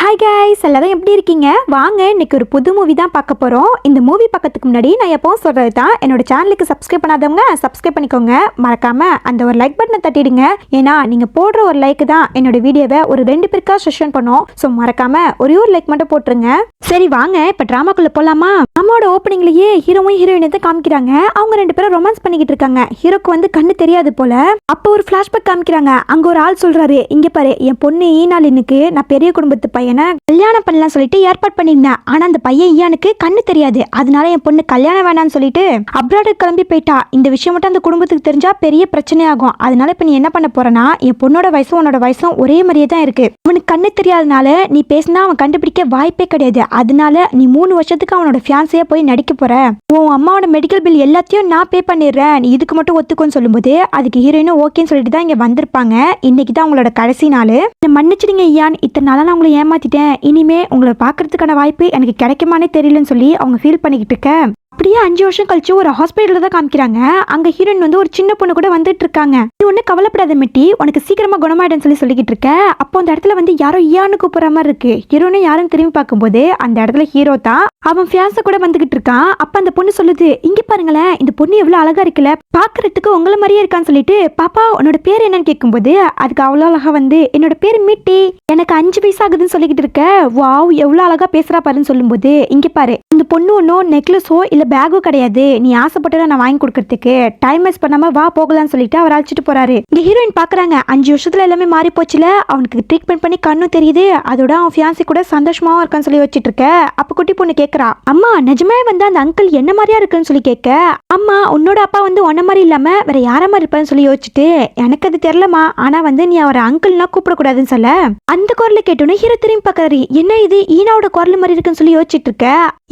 Hi guys, எல்லாரும் எப்படி இருக்கீங்க? வாங்க இன்னைக்கு ஒரு புது மூவி தான் பார்க்க போகிறோம். இந்த மூவி பார்க்கறதுக்கு முன்னாடி நான் எப்பவும் சொல்கிறது தான், என்னோட சேனலுக்கு சப்ஸ்கிரைப் பண்ணாதவங்க சப்ஸ்கிரைப் பண்ணிக்கோங்க. மறக்காமல் அந்த ஒரு லைக் பட்டனை தட்டிடுங்க. ஏன்னா நீங்கள் போடுற ஒரு லைக் தான் என்னோட வீடியோவை ஒரு 2 பேருக்கா செஷன் பண்ணோம். ஸோ மறக்காமல் ஒரே ஒரு லைக் மட்டும் போட்டுருங்க. சரி வாங்க இப்போ ட்ராமாக்குள்ளே போகலாமா? நம்மளோட ஓப்பனிங்லேயே ஹீரோவும் ஹீரோயினை தான் காமிக்கிறாங்க. அவங்க 2 பேரும் ரொமான்ஸ் பண்ணிக்கிட்டு இருக்காங்க. ஹீரோக்கு வந்து கண்ணு தெரியாது போல. அப்போ ஒரு ஃப்ளாஷ்பேக் காமிக்கிறாங்க. அங்கே ஒரு ஆள் சொல்கிறாரு, இங்கே பாரு, என் பொண்ணு ஈனாலினுக்கு நான் பெரிய குடும்பத்து பையனை கல்யாணம் பண்ணலாம் சொல்லிட்டு ஏற்பாடு பண்ணியிருந்தேன். ஆனா அந்த பையன் ஈயானுக்கு கண்ணு தெரியாது. அதனால என் பொண்ணு கல்யாணம் வேணான்னு சொல்லிட்டு அப்ராடு கிளம்பி போயிட்டா. இந்த விஷயம் மட்டும் அந்த குடும்பத்துக்கு தெரிஞ்சா பெரிய பிரச்சனை ஆகும். அதனால இப்ப நீ என்ன பண்ண போறனா, என் பொண்ணோட வயசும் உன்னோட வயசும் ஒரே மாதிரியே தான் இருக்கு. அவனுக்கு கண்ணு தெரியாதனால நீ பேசினா அவன் கண்டுபிடிக்க வாய்ப்பே கிடையாது. அதனால நீ 3 வருஷத்துக்கு அவனோட ஃபியான்ஸையா போய் நடிக்க போற. உன் அம்மாவோட மெடிக்கல் பில் எல்லாத்தையும் நான் பே பண்ணிடுறேன், நீ இதுக்கு மட்டும் ஒத்துக்கோன்னு சொல்லும்போது அதுக்கு ஹீரோயினும் ஓகேன்னு சொல்லிட்டு தான் இங்க வந்திருப்பாங்க. இன்னைக்கு தான் அவங்களோட கடைசி நாள். மன்னிச்சிடுங்க ஈயான், இத்தனை நாளா நான் உங்களை ஏமாத்திட்டேன். இனிமே உங்களை பார்க்கறதுக்கான வாய்ப்பு எனக்கு கிடைக்குமானே தெரியலன்னு சொல்லி அவங்க ஃபீல் பண்ணிக்கிட்டு இருக்க. அப்படியே 5 வருஷம் கழிச்சு ஒரு ஹாஸ்பிட்டல்ல தான் காமிக்கிறாங்க. அங்க ஹீரோயின் வந்து ஒரு சின்ன பொண்ணு கூட வந்துட்டு இருக்காங்க. நீ ஒண்ணு கவலைப்படாத மெட்டி, உனக்கு சீக்கிரமா குணமாயிடுன்னு சொல்லிக்கிட்டு இருக்க. அப்போ அந்த இடத்துல வந்து யாரோ ஈயான்னு கூப்பிடுற மாதிரி இருக்கு. ஹீரோனும் யாரும் திரும்பி பார்க்கும்போது அந்த இடத்துல ஹீரோ தான். அவன் ஃபியான்ஸ கூட வந்துகிட்டு இருக்கான். அப்ப அந்த பொண்ணு சொல்லுது, இங்க பாருங்களேன், இந்த பொண்ணு எவ்வளவு அழகா இருக்குல்ல, பாக்குறதுக்கு உங்களை மாதிரியே இருக்கான்னு சொல்லிட்டு, பாப்பா உன்னோட பேர் என்னன்னு கேட்கும்போது அதுக்கு அவ்வளோ அழகா வந்து, என்னோட பேர் மிட்டி, எனக்கு 5 வயசு ஆகுதுன்னு சொல்லிக்கிட்டு இருக்க. வாவ் எவ்வளவு அழகா பேசுறா பாருன்னு சொல்லும்போது, இங்க பாரு, இந்த பொண்ணு ஒன்னும் நெக்லஸோ இல்ல பேகோ கிடையாது, நீ ஆசைப்பட்டு நான் வாங்கி கொடுக்கறதுக்கு. டைம் வேஸ்ட் பண்ணாம வா போகலான்னு சொல்லிட்டு அவர் அழைச்சிட்டு போறாரு. இங்க ஹீரோயின் பாக்குறாங்க, 5 வருஷத்துல எல்லாமே மாறி போச்சுல, அவனுக்கு ட்ரீட்மெண்ட் பண்ணி கண்ணும் தெரியுது, அதோட அவன் ஃபியான்சி கூட சந்தோஷமாவும் இருக்கான்னு சொல்லி வச்சிட்டு இருக்க. அப்ப குட்டி பொண்ணு கேக்குறா, அம்மா நிஜமே வந்து அந்த அங்கிள் என்ன மாதிரியா இருக்குன்னு சொல்லி கேட்க, அம்மா உன்னோட அப்பா வந்து உன்ன மாதிரி இல்லாம வேற யார மாதிரி இருப்பான்னு சொல்லி யோசிச்சுட்டு, எனக்கு அது தெரியலமா, ஆனா வந்து நீ அவரை அங்கிள்னா கூப்பிடக்கூடாதுன்னு சொல்ல. அந்த குரலை கேட்டோன்னு ஹீரோ திரும்பி பாக்குறாரு, என்ன இது ஈனாவோட குரல் மாதிரி இருக்குன்னு சொல்லி யோசிச்சுட்டு இருக்க,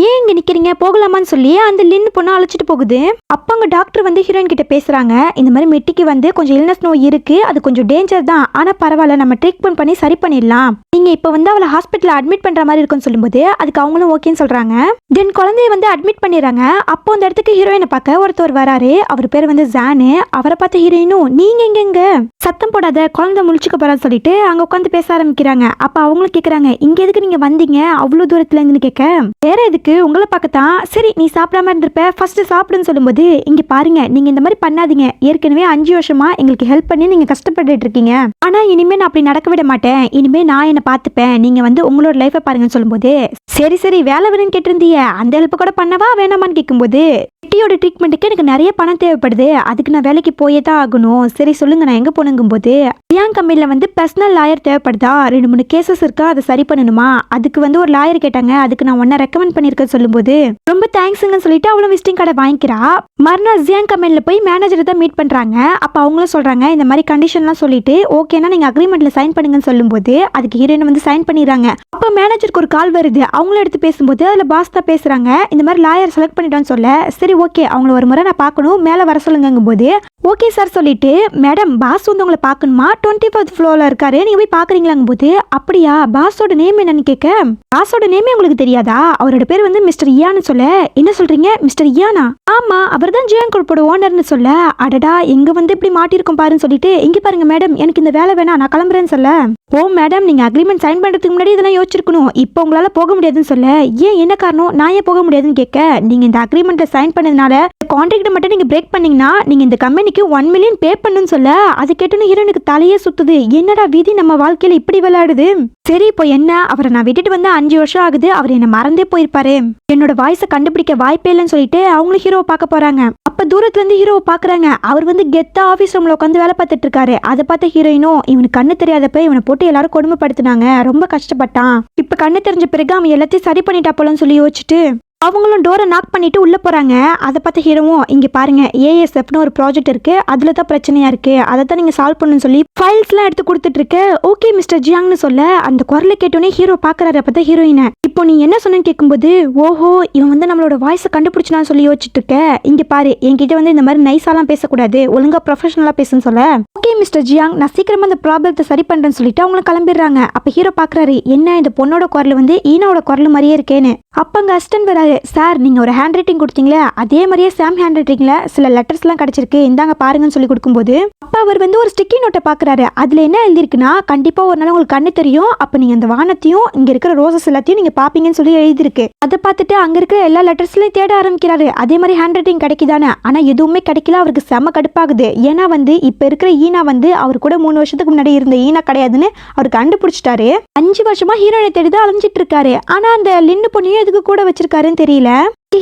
ஏன் இங்க நிக்கிறீங்க போகலாமான்னு சொல்லி அந்த லின்னு பொண்ணு அழைச்சிட்டு போகுது. அப்ப அங்க டாக்டர் வந்து ஹீரோயின் கிட்ட பேசுறாங்க, இந்த மாதிரி மெட்டிக்கு வந்து கொஞ்சம் இல்னஸ் நோய் இருக்கு, அது கொஞ்சம் டேஞ்சர் தான், ஆனா பரவாயில்ல நம்ம ட்ரீட்மெண்ட் பண்ணி சரி பண்ணிடலாம், நீங்க இப்ப வந்து அவளை ஹாஸ்பிட்டல் அட்மிட் பண்ற மாதிரி இருக்குன்னு சொல்லும்போது அதுக்கு அவங்களும் ஓகேன்னு சொல்றாங்க. தென் குழந்தைய வந்து அட்மிட் பண்ணிடுறாங்க. அப்போ அந்த இடத்துக்கு ஹீரோயினை பார்க்க ஒருத்தர் வராரு. அவர் பேர் வந்து ஜானு. அவரை பார்த்த ஹீரோயினும், நீங்க எங்க சத்தம் போடாத, குழந்தை முழிச்சுக்க போறான்னு சொல்லிட்டு அங்க உட்காந்து பேச ஆரம்பிக்கிறாங்க. அப்ப அவங்களும் கேக்குறாங்க, இங்க எதுக்கு நீங்க வந்தீங்க அவ்வளவு தூரத்துல இருந்து கேட்க, வேற எதுக்கு உங்களை பார்க்கத்தான். சரி நீ சாப்பிடாம இருந்திருப்ப, ஃபர்ஸ்ட் சாப்பிடுன்னு சொல்லும்போது, இங்க பாருங்க நீங்க இந்த மாதிரி பண்ணாதீங்க, ஏற்கனவே 5 வருஷமா எங்களுக்கு ஹெல்ப் பண்ணி நீங்க கஷ்டப்பட்டுட்டு இருக்கீங்க, ஆனா இனிமே நான் அப்படி நடக்க விட மாட்டேன், இனிமே நான் என்ன பார்த்துப்பேன், நீங்க வந்து உங்களோட லைஃபை பாருங்கன்னு சொல்லும்போது, சரி சரி வேலை வேணும்னு கேட்டிருந்தீங்க, அந்த ஹெல்ப் கூட பண்ணவா வேணாமான்னு கேட்கும்போது, குட்டியோட ட்ரீட்மெண்ட்டுக்கு எனக்கு நிறைய பணம் தேவைப்படுது, அதுக்கு நான் வேலைக்கு போயே தான் ஆகணும், சரி சொல்லுங்க நான் எங்க போனுங்கும் போது, ரியான் கம்பெனில வந்து பர்சனல் லாயர் தேவைப்படுதா, 2-3 கேசஸ் இருக்கா, அதை சரி பண்ணணுமா, அதுக்கு வந்து ஒரு லாயர் கேட்டாங்க, அதுக்கு நான் ஒன்ன ரெக்கமெண்ட் பண்ணிருக்கேன் சொல்லும்போது, ரொம்ப தேங்க்ஸுங்கன்னு சொல்லிட்டு அவளும் விசிட்டிங் கார்டை வாங்கிக்கிறா. மறுநாள் ரியான் கம்பெனில போய் மேனேஜரை தான் மீட் பண்றாங்க. அப்ப அவங்களும் சொல்றாங்க, இந்த மாதிரி கண்டிஷன்லாம் சொல்லிட்டு ஓகேனா நீங்க அக்ரிமெண்ட்ல சைன் பண்ணுங்கன்னு சொல்லும்போது அதுக்கு ஹீரோயின் வந்து சைன் பண்ணிடுறாங்க. அப்ப மேனேஜருக்கு ஒரு கால் வருது. அவங்களும் எடுத்து பேசும்போது அதுல பாஸ் தான் பேசுறாங்க, இந்த மாதிரி லாயர் செலக்ட் பண்ணிட்டோன்னு சொல்ல, சரி ஓகே அவங்கள ஒரு முறை நான் பார்க்கணும், மேல வர சொல்லுங்கும் போது ஓகே சார் சொல்லிட்டு, மேடம் பாஸ் வந்து உங்களை பார்க்கணுமா, 24th ஃப்ளோர்ல இருக்காரு, நீங்க போய் பாக்குறீங்களாங்கும் போது, அப்படியா பாஸோட நேம் என்னன்னு கேட்க, பாஸோட நேமே உங்களுக்கு தெரியாதா, அவரோட பேர் வந்து மிஸ்டர் இயான்னு சொல்ல, என்ன சொல்றீங்க மிஸ்டர் இயானா, ஆமா அவர் தான் ஜியான் குரூப்போட ஓனர்னு சொல்ல, அடடா எங்க வந்து இப்படி மாட்டிருக்கோம் பாருன்னு சொல்லிட்டு, இங்க பாருங்க மேடம் எனக்கு இந்த வேலை வேணா நான் கிளம்புறேன்னு சொல்ல, ஓ மேடம் நீங்க அக்ரிமெண்ட் சைன் பண்றதுக்கு முன்னாடி இதெல்லாம் யோசிச்சிருக்கணும், இப்போ உங்களால போக முடியாதுன்னு சொல்ல, ஏன் என்ன காரணம், நான் ஏன் போக முடியாதுன்னு கேட்க, நீங்க இந்த அக்ரிமெண்ட்ல சைன் பண்ணதுனால கான்ட்ராக்ட் மட்டும் நீங்க பிரேக் பண்ணீங்கன்னா நீங்க இந்த கம்பெனிக்கு 1 மில்லியன் பே பண்ணுன்னு சொல்ல, அது கேட்டோன்னு ஹீரோனுக்கு தலையே சுத்துது, என்னடா விதி நம்ம வாழ்க்கையில இப்படி விளையாடுது. சரி இப்போ என்ன, அவரை நான் விட்டுட்டு வந்து 5 வருஷம் ஆகுது, அவர் என்ன மறந்தே போயிருப்பாரு, என்னோட வாய்ஸை கண்டுபிடிக்க வாய்ப்பே இல்லைன்னு சொல்லிட்டு அவங்களும் ஹீரோவை பார்க்க போறாங்க. அப்ப தூரத்துல இருந்து ஹீரோவை பாக்குறாங்க. அவர் வந்து கெத்தா ஆபீஸ் ரூம்ல உட்காந்து வேலை பார்த்துட்டு இருக்காரு. அதை பார்த்த ஹீரோயினும், இவனுக்கு கண்ணு தெரியாதப்ப இவனை போட்டு எல்லாரும் கொடுமைப்படுத்தினாங்க, ரொம்ப கஷ்டப்பட்டான், இப்ப கண்ணு தெரிஞ்ச பிறகு அவன் எல்லாத்தையும் சரி பண்ணிட்டா போலன்னு சொல்லி யோசிச்சுட்டு அவங்களும் டோரை நாக் பண்ணிட்டு உள்ள போறாங்க. அதை பார்த்த ஹீரோவும், இங்க பாருங்க ஏஎஸ்எஃப்னு ஒரு ப்ராஜெக்ட் இருக்கு, அதுல தான் பிரச்சனையா இருக்கு, அதை தான் நீங்க சால்வ் பண்ணணும்னு சொல்லி ஃபைல்ஸ் எல்லாம் எடுத்து கொடுத்துட்டு இருக்க. ஓகே மிஸ்டர் ஜியாங்னு சொல்ல, அந்த குரலை கேட்டோன்னே ஹீரோ பாக்குறாரு. அப்பதான் ஹீரோயினை, இப்போ நீ என்ன சொன்னு கேட்கும்போது, ஓஹோ இவன் வந்து நம்மளோட வாய்ஸை கண்டுபிடிச்சான்னு சொல்லி யோசிச்சுட்டு இருக்க, இங்க பாரு என்கிட்ட வந்து இந்த மாதிரி நைஸாலாம் பேசக்கூடாது, ஒழுங்கா ப்ரொஃபஷனலா பேசுன்னு சொல்ல, ஓகே மிஸ்டர் ஜியாங், நான் சீக்கிரமா அந்த ப்ராப்ளத்தை சரி பண்றேன்னு சொல்லிட்டு அவங்க கிளம்பிடுறாங்க. அப்ப ஹீரோ பாக்குறாரு, என்ன இந்த பொண்ணோட குரல் வந்து ஈனாவோட குரல் மாதிரியே இருக்கேன்னு. அப்ப அங்க அசிஸ்டன்ட் வராரு, சார் நீங்க ஒரு ஹேண்ட் ரைட்டிங் கொடுத்தீங்களே அதே மாதிரியே சாம் ஹேண்ட் ரைட்டிங்ல சில லெட்டர்ஸ் எல்லாம் கிடைச்சிருக்கு, இந்தாங்க பாருங்கன்னு சொல்லி கொடுக்கும்போது அப்ப அவர் வந்து ஒரு ஸ்டிக்கி நோட்டை பாக்குறாரு. அதுல என்ன எழுதிருக்குன்னா, கண்டிப்பா ஒரு நாள் உங்களுக்கு கண்ணு தெரியும், அப்ப நீங்க அந்த வானத்தையும் இங்க இருக்கிற ரோசஸ் எல்லாத்தையும் நீங்க பாப்பீங்கன்னு சொல்லி எழுதிருக்கு. அதை பார்த்துட்டு அங்க இருக்கிற எல்லா லெட்டர்ஸ்லயும் தேட ஆரம்பிக்கிறாரு. அதே மாதிரி ஹேண்ட் ரைட்டிங் கிடைக்குதானே, ஆனா எதுவுமே கிடைக்கல. அவருக்கு செம கடுப்பாகுது. ஏன்னா வந்து இப்ப இருக்கிற ஈனா வந்து அவர் கூட 3 வருஷத்துக்கு முன்னாடி இருந்த ஈனா கிடையாதுன்னு அவர் கண்டுபிடிச்சிட்டாரு. 5 வருஷமா ஹீரோயினை தேடிதான் அலைஞ்சிட்டு இருக்காரு. ஆனா அந்த லின்னு பொண்ணையும் எதுக்கு கூட வச்சிருக்காருன்னு தெரியல.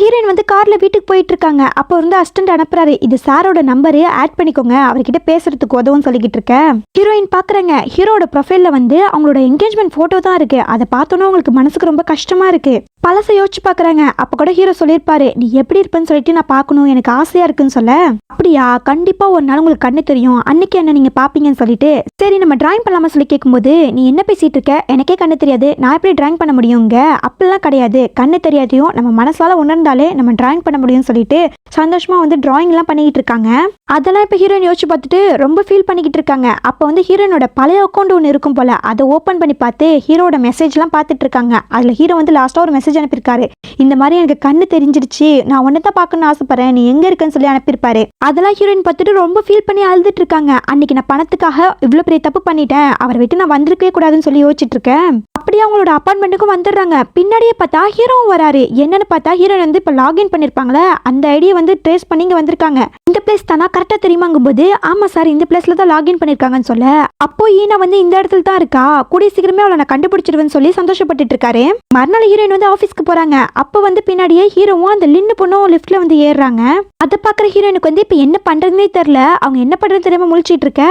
ஹீரோயின் வந்து கார்ல வீட்டுக்கு போயிட்டு இருக்காங்க. அப்போ வந்து அசிஸ்டன்ட் அனுப்புறாரு, இது சாரோட நம்பரு, ஆட் பண்ணிக்கோங்க, அவர்கிட்ட பேசுறதுக்கு உதவும் சொல்லிக்கிட்டு இருக்க. ஹீரோயின் பாக்குறாங்க, ஹீரோட ப்ரொஃபைல்ல வந்து அவங்களோட என்கேஜ்மெண்ட் போட்டோ தான் இருக்கு. அதை பார்த்தோன்னா உங்களுக்கு மனசுக்கு ரொம்ப கஷ்டமா இருக்கு. பழசை யோசிச்சு பாக்குறாங்க. அப்ப கூட ஹீரோ சொல்லியிருப்பாரு, நீ எப்படி இருப்பேன்னு சொல்லிட்டு நான் பார்க்கணும், எனக்கு ஆசையா இருக்குன்னு சொல்ல. அப்படியா, கண்டிப்பா ஒரு நாள் உங்களுக்கு கண்ணு தெரியும், அன்னைக்கு என்ன நீங்க பாப்பீங்கன்னு சொல்லிட்டு சரி நம்ம டிராயிங் பண்ணலாமா சொல்லி கேட்கும்போது, நீ என்ன பேசிட்டு இருக்க, எனக்கே கண்ணு தெரியாது, நான் எப்படி டிராயிங் பண்ண முடியுங்க, அப்படிலாம் கிடையாது, கண்ணு தெரியாதையும் நம்ம மனசால உணர்ந்தாலே நம்ம டிராயிங் பண்ண முடியும்னு சொல்லிட்டு சந்தோஷமா வந்து டிராயிங் எல்லாம் பண்ணிக்கிட்டு இருக்காங்க. அதெல்லாம் இப்ப ஹீரோயின் யோசிச்சு பார்த்துட்டு ரொம்ப ஃபீல் பண்ணிக்கிட்டு இருக்காங்க. அப்ப வந்து ஹீரோனோட பழைய அக்கௌண்ட் ஒன்று இருக்கும் போல, அதை ஓபன் பண்ணி பார்த்து ஹீரோட மெசேஜ் எல்லாம் பார்த்துட்டு இருக்காங்க. அதுல ஹீரோ வந்து லாஸ்டா ஒரு மெசேஜ் அனுப்பியிருக்காரு, இந்த மாதிரி எனக்கு கண்ணு தெரிஞ்சிருச்சு, நான் ஒன்னதான் பார்க்கணும்னு ஆசைப்படுறேன், நீ எங்க இருக்குன்னு சொல்லி அனுப்பியிருப்பாரு. அதெல்லாம் ஹீரோயின் பார்த்துட்டு ரொம்ப ஃபீல் பண்ணி அழுதுட்டு இருக்காங்க. அன்னைக்கு நான் பணத்துக்காக இவ்வளவு பெரிய தப்பு பண்ணிட்டேன், அவரை விட்டு நான் வந்திருக்கவே கூடாதுன்னு சொல்லி யோசிச்சுட்டு இருக்கேன். அப்படியே அவங்களோட அப்பார்ட்மெண்ட்டுக்கும் வந்துடுறாங்க. பின்னாடியே பார்த்தா ஹீரோவும் வராரு. என்னன்னு பார்த்தா ஹீரோயின் வந்து இப்ப லாகின் பண்ணிருப்பாங்களே அந்த ஐடியை வந்து ட்ரேஸ் பண்ணி இங்க வந்திருக்காங்க. இந்த பிளேஸ் தானா கரெக்டா தெரியுமாங்கும் போது, ஆமா சார் இந்த பிளேஸ்ல தான் லாகின் பண்ணிருக்காங்கன்னு சொல்ல, அப்போ ஈனா வந்து இந்த இடத்துல தான் இருக்கா, கூடிய சீக்கிரமே அவளை நான் கண்டுபிடிச்சிருவேன்னு சொல்லி சந்தோஷப்பட்டுட்டு இருக்காரு. மறுநாள் ஹீரோயின் வந்து ஆபீஸ்க்கு போறாங்க. அப்ப வந்து பின்னாடியே ஹீரோவும் அந்த லின்னு பொண்ணும் லிஃப்ட்ல வந்து ஏறுறாங்க. அதை பாக்குற ஹீரோயினுக்கு வந்து இப்ப என்ன பண்றதுன்னே தெரியல. அவங்க என்ன பண்றது தெரியாம முழிச்சிட்டு இருக்க.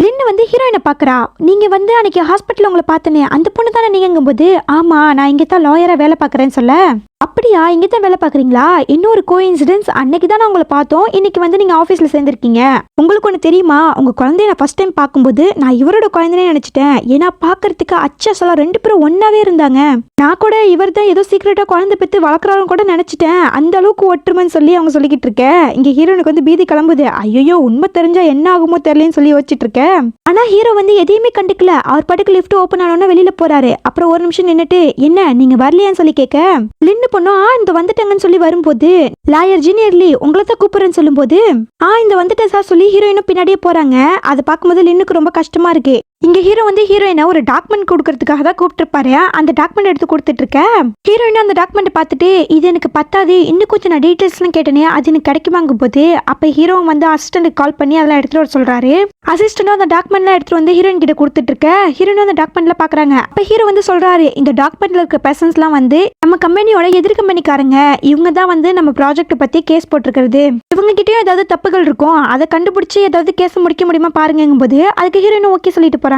லின்னு வந்து ஹீரோயினை பாக்குறா, நீங்க வந்து அன்னைக்கு ஹாஸ்பிட்டல் உங்களை பார்த்தனே அந்த பொண்ணு தானே நீங்கும் போது, ஆமா நான் இங்க தான் லாயரா வேலை பாக்குறேன்னு சொல்ல, அப்படியா இங்கே தான் வேலை பார்க்குறீங்களா, இன்னொரு கோஇன்சிடென்ஸ், அன்னைக்கு தான் உங்களை பார்த்தோம், இன்னைக்கு வந்து நீங்கள் ஆஃபீஸில் சேர்ந்துருக்கீங்க. உங்களுக்கு ஒன்று தெரியுமா, உங்கள் குழந்தைய நான் ஃபர்ஸ்ட் டைம் பார்க்கும்போது நான் இவரோட குழந்தைனே நினச்சிட்டேன். ஏன்னா பார்க்கறதுக்கு அச்சாசலாம் 2 பேரும் ஒன்றாவே இருந்தாங்க. நான் கூட இவர் தான் ஏதோ சீக்கிரட்டாக குழந்தை பெற்று வளர்க்குறாலும் கூட நினச்சிட்டேன். அந்த அளவுக்கு ஒற்றுமைன்னு சொல்லி அவங்க சொல்லிக்கிட்டு இருக்கேன். இங்கே ஹீரோனுக்கு வந்து பீதி கிளம்புது. ஐயோ உண்மை தெரிஞ்சா என்ன ஆகுமோ தெரியலன்னு சொல்லி யோசிச்சுட்டு இருக்கேன். ஆனால் ஹீரோ வந்து எதையுமே கண்டுக்கல. அவர் பாட்டுக்கு லிஃப்ட் ஓப்பன் ஆனோன்னா வெளியில் போறாரு. அப்புறம் ஒரு நிமிஷம் நின்றுட்டு, என்ன நீங்கள் வரலையான்னு சொல்லி கேட்க, லின்னு பொண்ணு இந்த வந்துட்டாங்கன்னு சொல்லி வரும்போது, லாயர் ஜீனியர்லி உங்களை தான் கூப்பிடுறேன்னு சொல்லும் போது, இந்த வந்துட்டேன் சார் சொல்லி ஹீரோயினும் பின்னாடியே போறாங்க. அதை பார்க்கும்போது லின்னுக்கு ரொம்ப கஷ்டமா இருக்கு. இங்க ஹீரோ வந்து ஹீரோயினை ஒரு டாக்குமெண்ட் கொடுக்கறதுக்காக தான் கூப்பிட்டுருப்பாரு. அந்த டாக்குமெண்ட் எடுத்து கொடுத்துட்டு இருக்க. ஹீரோயின் அந்த டாக்குமெண்ட் பார்த்துட்டு, இது எனக்கு பத்தாது, இன்னும் கொஞ்சம் நான் டீட்டெயில்ஸ்லாம் கேட்டேனே அது எனக்கு கிடைக்குமாங்கும் போது, அப்ப ஹீரோ வந்து அசிஸ்டன்ட் கால் பண்ணி அதெல்லாம் எடுத்துட்டு வர சொல்றாரு. அசிஸ்டன்டும் அந்த டாக்குமெண்ட்லாம் எடுத்துட்டு வந்து ஹீரோயின் கிட்ட கொடுத்துட்டு இருக்க. ஹீரோயின் அந்த டாக்குமெண்ட்ல பாக்குறாங்க. அப்ப ஹீரோ வந்து சொல்றாரு, இந்த டாக்குமெண்ட்ல இருக்க பர்சன்ஸ்லாம் வந்து நம்ம கம்பெனியோட எதிர் கம்பெனிக்காரங்க, இவங்க தான் வந்து நம்ம ப்ராஜெக்ட் பத்தி கேஸ் போட்டிருக்கிறது. இவங்க கிட்டயும் ஏதாவது தப்புகள் இருக்கும், அதை கண்டுபிடிச்சு ஏதாவது கேஸ் முடிக்க முடியுமா பாருங்கும் போது, அதுக்கு ஹீரோயின் ஓகே சொல்லிட்டு போறாங்க.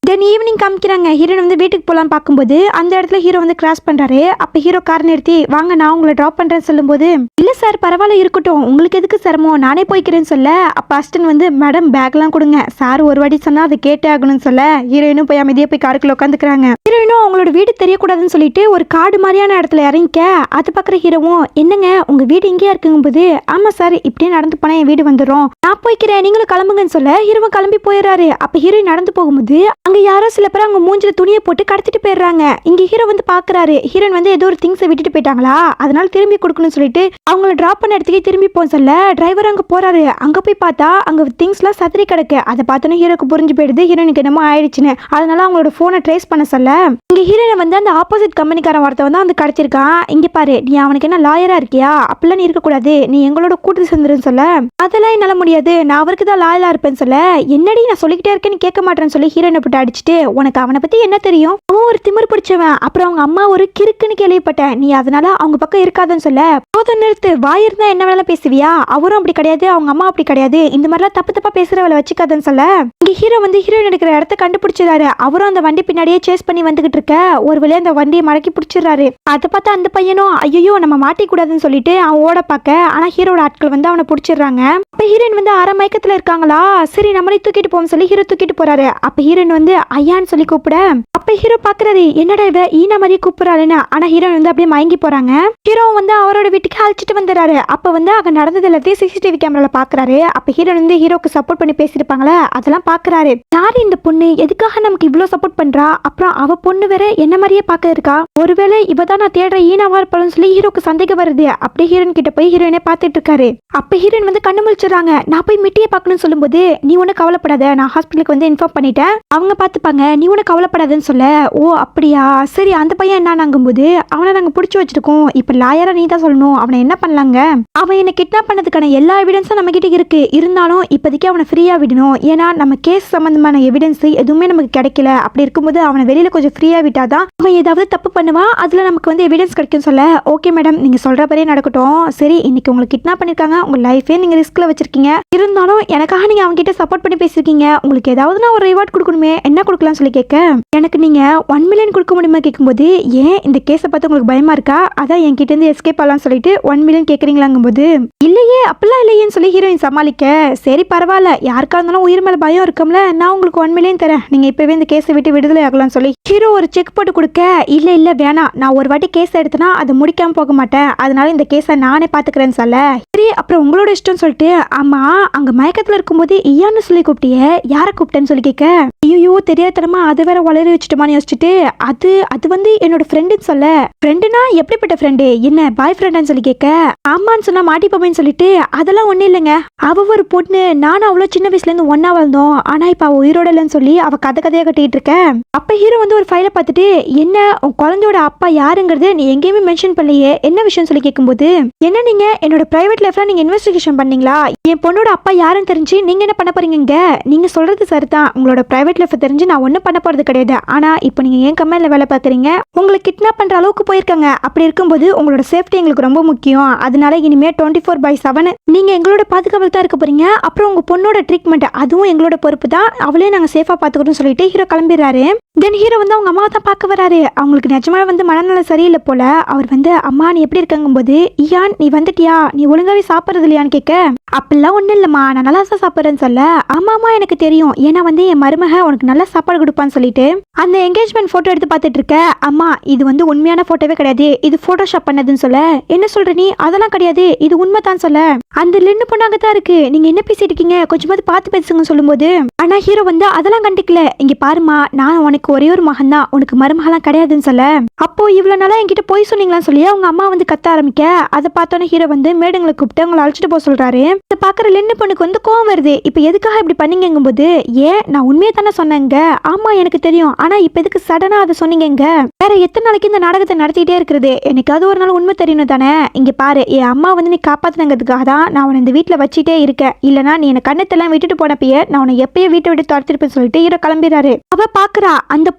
தென் ஈவினிங் காமிக்கிறாங்க. ஹீரோயின் வந்து வீட்டுக்கு போலாம் பார்க்கும்போது அந்த இடத்துல ஹீரோ வந்து கிராஸ் பண்றாரு. அப்ப ஹீரோ கார் நிறுத்தி, வாங்க நான் உங்களை டிராப் பண்றேன்னு சொல்லும் போது, இல்ல சார் பரவாயில்ல இருக்கட்டும், உங்களுக்கு எதுக்கு சிரமம், நானே போய்க்கிறேன்னு சொல்ல, அப்ப அசிஸ்டன்ட் வந்து மேடம் பேக்லாம் கொடுங்க, சார் ஒரு வாட்டி சொன்னா அதை கேட்டே ஆகணும்னு சொல்ல, ஹீரோயினும் போய் அமைதியா போய் காருக்குள்ள உட்காந்துக்கிறாங்க. ஹீரோயினும் அவங்களோட வீடு தெரியக்கூடாதுன்னு சொல்லிட்டு ஒரு காடு மாதிரியான இடத்துல இறங்கிக்க, அது பாக்குற ஹீரோவும், என்னங்க உங்க வீடு இங்கேயா இருக்குங்கும் போது, ஆமா சார் இப்படியே நடந்து போனா என் வீடு வந்துடும், நான் போய்க்கிறேன் நீங்களும் கிளம்புங்கன்னு சொல்ல, ஹீரோவும் கிளம்பி போயிடுறாரு. அப்ப ஹீரோயின் நடந்து போகும்போது அங்க யாரோ சில பேர் அவங்க மூஞ்சில துணியை போட்டு கடத்திட்டு போயிடுறாங்க. இங்க ஹீரோ வந்து பாக்குறாரு, ஹீரோயின் வந்து ஏதோ ஒரு திங்ஸை விட்டுட்டு போயிட்டாங்களா, அதனால திரும்பி கொடுக்கணும்னு சொல்லிட்டு அவங்கள டிராப் பண்ண இடத்துக்கே திரும்பி போக சொல்ல, டிரைவர் அங்க போறாரு. அங்க போய் பார்த்தா அங்க திங்ஸ் எல்லாம் சதறி கிடக்கு. அதை பார்த்தோன்னே ஹீரோக்கு புரிஞ்சு போயிடுது ஹீரோனுக்கு என்னமோ ஆயிடுச்சுன்னு. அதனால அவங்களோட போனை ட்ரேஸ் பண்ண சொல்ல, இங்க ஹீரோனை வந்து அந்த ஆப்போசிட் கம்பெனிக்காரன் ஒருத்த வந்து அந்த கடத்திருக்கான். இங்க பாரு, நீ அவனுக்கு என்ன லாயரா இருக்கியா, அப்படிலாம் நீ இருக்கக்கூடாது, நீ எங்களோட கூட்டு சேர்ந்துருன்னு சொல்ல, அதெல்லாம் என்னால முடியாது, நான் அவருக்கு தான் லாயலா இருப்பேன்னு சொல்ல, என்னடி நான் சொல்லிக்கிட்டே இருக்கேன்னு கேட்க மாட்டேன்னு சொல்லி ஹீரோனை போட்டு அடிச்சுட்டு, உனக்கு அவனை பத்தி என்ன தெரியும், அவன் ஒரு திமிர் பிடிச்சவன், அப்புறம் அவங்க அம்மா ஒரு கிறுக்குன்னு கேள்விப்பட்டேன், நீ அதனால அவங்க பக்கம் இருக்காதுன்னு சொல்ல, போதும் நிறுத்து, வாயிருந்தா என்ன வேணாலும் பேசுவியா, அவரும் அப்படி கிடையாது அவங்க அம்மா அப்படி கிடையாது, இந்த மாதிரிலாம் தப்பு தப்பா பேசுறவளை வச்சுக்காதுன்னு சொல்ல, இங்க ஹீரோ வந்து ஹீரோயின் எடுக்கிற இடத்த கண்டுபிடிச்சிடாரு. அவரும் அந்த வண்டி பின்னாடியே சேஸ் பண்ணி வந்துகிட்டு இருக்க, ஒரு வழியா அந்த வண்டியை மடக்கி பிடிச்சிடுறாரு. அதை பார்த்தா அந்த பையனும் ஐயோ நம்ம மாட்டிக்கூடாதுன்னு சொல்லிட்டு அவன் ஓட பார்க்க, ஆனா ஹீரோட ஆட்கள் வந்து அவனை பிடிச்சிடுறாங்க. அப்ப ஹீரோயின் வந்து அரை மயக்கத்துல இருக்காங்களா, சரி நம்மளே தூக்கிட்டு போவோம் சொல்லி ஹீரோ தூக்கிட்டு போறாரு. அப்ப ஹீரோயின் வந்து ஐயான்னு சொல்லி கூப்பிட, அப்ப அப்ப ஹீரோ பாக்குறாரு என்னடா இவ ஈனா மாதிரியே கூப்பிடுறாருன்னு. ஆனா ஹீரோயின் வந்து அப்படியே மயங்கி போறாங்க. ஹீரோ வந்து அவரோட வீட்டுக்கு அழைச்சிட்டு வந்துடுறாரு. அப்ப வந்து அங்க நடந்தது எல்லாத்தையும் சிசிடிவி கேமரால பாக்குறாரு. அப்ப ஹீரோயின் வந்து ஹீரோக்கு சப்போர்ட் பண்ணி பேசிருப்பாங்களே அதெல்லாம் பாக்குறாரு. யாரு இந்த பொண்ணு, எதுக்காக நமக்கு இவ்வளவு சப்போர்ட் பண்றா, அப்புறம் அவ பொண்ணு வேற என்ன மாதிரியே பாக்க இருக்கா, ஒருவேளை இவதான் நான் தேடுற ஈனாவா இருப்பான்னு சொல்லி ஹீரோக்கு சந்தேகம் வருது. அப்படியே ஹீரோயின் கிட்ட போய் ஹீரோயினை பாத்துட்டு இருக்காரு. அப்ப ஹீரோயின் வந்து கண்ணு முழிச்சிடறாங்க. நான் போய் மிட்டியை பார்க்கணும்னு சொல்லும்போது நீ ஒண்ணு கவலைப்படாத, நான் ஹாஸ்பிட்டலுக்கு வந்து இன்ஃபார்ம் பண்ணிட்டேன், அவங்க பாத்துப்பாங்க, நீ ஒண்ணு கவலைப்படாதுன்னு சொல்ல. ஓ அப்படியா, சரி அந்த பையன் என்னங்கும்போது அவனை நாங்க பிடிச்சி வச்சிருக்கோம், இப்ப லாயரா நீ தான் சொல்லணும், அவனை என்ன பண்ணலாங்க, அவன் என்ன கிட்னாப் பண்ணதுக்கான எல்லா எவிடன்ஸும் நம்ம கிட்ட இருக்கு, இருந்தாலும் இப்போதைக்கு அவனை ஃப்ரீயா விடணும், ஏன்னா நம்ம கேஸ் சம்பந்தமான எவிடன்ஸ் எதுவுமே நமக்கு கிடைக்கல, அப்படி இருக்கும்போது அவனை வெளியில கொஞ்சம் ஃப்ரீயா விட்டாதான் அவன் ஏதாவது தப்பு பண்ணுவான், அதுல நமக்கு வந்து எவிடன்ஸ் கிடைக்கும் சொல்ல. ஓகே மேடம், நீங்க சொல்ற மாதிரியே நடக்கட்டும், சரி இன்னைக்கு உங்களுக்கு கிட்னாப் பண்ணிருக்காங்க, உங்க லைஃபே நீங்க ரிஸ்க்ல வச்சிருக்கீங்க, இருந்தாலும் எனக்காக நீங்க அவங்க கிட்ட சப்போர்ட் பண்ணி பேசிருக்கீங்க, உங்களுக்கு ஏதாவது நான் ஒரு ரிவார்ட் கொடுக்கணுமே, என்ன கொடுக்கலாம் சொல்லி கேட்க, எனக்கு நீங்க 1 மில்லியன் கொடுக்க முடியுமா கேட்கும்போது, ஏன் இந்த கேஸை பார்த்து உங்களுக்கு பயமா இருக்கா, அதான் என்கிட்ட இருந்து எஸ்கேப் ஆகலாம் சொல்லிட்டு 1 மில்லியன் கேட்குறீங்களாங்கும்போது, இல்லையே அப்படிலாம் இல்லையேன்னு சொல்லி ஹீரோயின் சமாளிக்க, சரி பரவாயில்ல, யாருக்கா இருந்தாலும் உயிர் மேல பயம் இருக்கும்ல, நான் உங்களுக்கு 1 மில்லியன் தரேன், நீங்க இப்பவே இந்த கேஸை விட்டு விடுதலை ஆகலாம் சொல்லி ஹீரோ ஒரு செக் போட்டு கொடுக்க, இல்ல இல்ல வேணாம், நான் ஒரு வாட்டி கேஸ் எடுத்தனா அதை முடிக்காம போக மாட்டேன், அதனால இந்த கேஸை நானே பாத்துக்கிறேன்னு சொல்ல, சரி அப்புறம் உங்களோட இஷ்டம் சொல்லிட்டு, ஆமா அங்க மயக்கத்துல இருக்கும்போது ஈயான்னு சொல்லி கூப்பிட்டியே, யாரை கூப்பிட்டேன்னு சொல்லி கேட்க, ஐயோ தெரியாதனமா அதை வேற வளர வச்சுட்டுமான்னு யோசிச்சுட்டு, அது வந்து என்னோட ஃப்ரெண்டுன்னு சொல்ல, ஃப்ரெண்டுனா எப்படிப்பட்ட ஃப்ரெண்டு, என்ன பாய் ஃப்ரெண்டான்னு சொல்லி கேட்க, ஆமான்னு சொன்னா மாட்டிப்போமேன்னு சொல்லிட்டு, அதெல்லாம் ஒன்றும் இல்லைங்க, அவ ஒரு பொண்ணு, நானும் அவ்வளோ சின்ன வயசுல இருந்து ஒன்னா வளர்ந்தோம், ஆனா இப்ப அவ உயிரோட இல்லைன்னு சொல்லி அவ கதையா கட்டிட்டு இருக்க. அப்ப ஹீரோ வந்து ஒரு ஃபைலை பார்த்துட்டு, என்ன உன் குழந்தையோட அப்பா யாருங்கிறது நீ எங்கேயுமே மென்ஷன் பண்ணலையே, என்ன விஷயம் சொல்லி கேட்கும்போது, என்ன நீங்க என்னோட பிரைவேட் லைஃப்ல நீங்க இன்வெஸ்டிகேஷன் பண்ணீங்களா, என் பொண்ணோட அப்பா யாருன்னு தெரிஞ்சு நீங்க என்ன பண்ண போறீங்க, நீங்க சொல்றது சரிதான், உங்களோட பிரைவேட் லைஃப் தெரிஞ்சு நான் ஒன்றும் பண்ண போறது கிடையாது, ஆனா இப்போ நீங்க ஏன் கம்பெனில வேலை பார்க்குறீங்க, உங்களை கிட்னாப் பண்ற அளவுக்கு போயிருக்காங்க, அப்படி இருக்கும்போது உங்களோட சேஃப்டி எங்களுக்கு ரொம்ப முக்கியம், அதனால இனிமே 24/7 நீங்க எங்களோட பாதுகாவல் தான் இருக்க போறீங்க, அப்புறம் உங்க பொண்ணோட ட்ரீட்மெண்ட் அதுவும் எங்களோட பொறுப்பு தான், அவளே நாங்க சேஃபா பாத்துக்கிறோம் சொல்லிட்டு ஹீரோ கிளம்பிடுறாரு. தென் ஹீரோ வந்து அவங்க அம்மாவை தான் பார்க்க வராரு. அவங்களுக்கு நிஜமா வந்து மனநலம் சரியில்லை போல. அவர் வந்து அம்மா நீ எப்படி இருக்காங்கும் போது, ஈயான் நீ வந்துட்டியா, நீ ஒழுங்காவே சாப்பிட்றது இல்லையான்னு கேட்க, அப்படிலாம் ஒன்றும் இல்லைம்மா, நான் நல்லா தான் சாப்பிட்றேன்னு சொல்ல, ஆமாம்மா எனக்கு தெரியும், ஏன்னா வந்து என் மருமக உனக்கு நல்லா சாப்பாடு கொடுப்பான்னு சொல்லிட்டு அந்த என்கேஜ்மெண்ட் போட்டோ எடுத்து பார்த்துட்டு இருக்க, அம்மா இது வந்து உண்மையான போட்டோவே கிடையாது, இது போட்டோஷாப் பண்ணதுன்னு சொல்ல, என்ன சொல்ற நீ, அதெல்லாம் கிடையாது, இது உண்மைதான் சொல்ல, அந்த லின்னு பொண்ணாக தான் இருக்கு, நீங்க என்ன பேசிட்டு இருக்கீங்க, கொஞ்சமாவது பார்த்து பேசுங்க சொல்லும்போது, ஆனா ஹீரோ வந்து அதெல்லாம் கண்டுக்கல, இங்க பாருமா நான் உனக்கு ஒரே ஒரு மகன் தான், உனக்கு மருமகலாம் கிடையாதுன்னு சொல்ல, அப்போ இவ்வளவு நாளா என்கிட்ட போய் சொன்னீங்களான்னு சொல்லி அவங்க அம்மா வந்து கத்த ஆரம்பிக்க, அதை பார்த்தோன்னே ஹீரோ வந்து மேடுங்களை கூப்பிட்டு அவங்களை அழைச்சிட்டு போக சொல்றாரு. இதை பாக்குற லின்னு பொண்ணுக்கு வந்து கோவம் வருது, இப்ப எதுக்காக இப்படி பண்ணீங்கும் போது, ஏன் நான் உண்மையை தானே சொன்னேங்க, ஆமா எனக்கு தெரியும், ஆனா இப்ப எதுக்கு சடனா அதை சொன்னீங்க, வேற எத்தனை நாளைக்கு இந்த நாடகத்தை நடத்திட்டே இருக்கிறது, எனக்காவது ஒரு நாள் உண்மை தெரியணும் தானே, இங்க பாரு என் அம்மா வந்து நீ காப்பாத்தினங்கிறதுக்காக தான் நான் உன்னை இந்த வீட்டுல வச்சுட்டே இருக்கேன், இல்லனா நீ என்ன கண்ணத்தெல்லாம் விட்டுட்டு போனப்பயே நான் உன்னை எப்பயே வீட்டை விட்டு துரத்திருப்பேன்னு சொல்லிட்டு ஹீரோ கிளம்பிடுறாரு. அவ பாக்குறா அந்த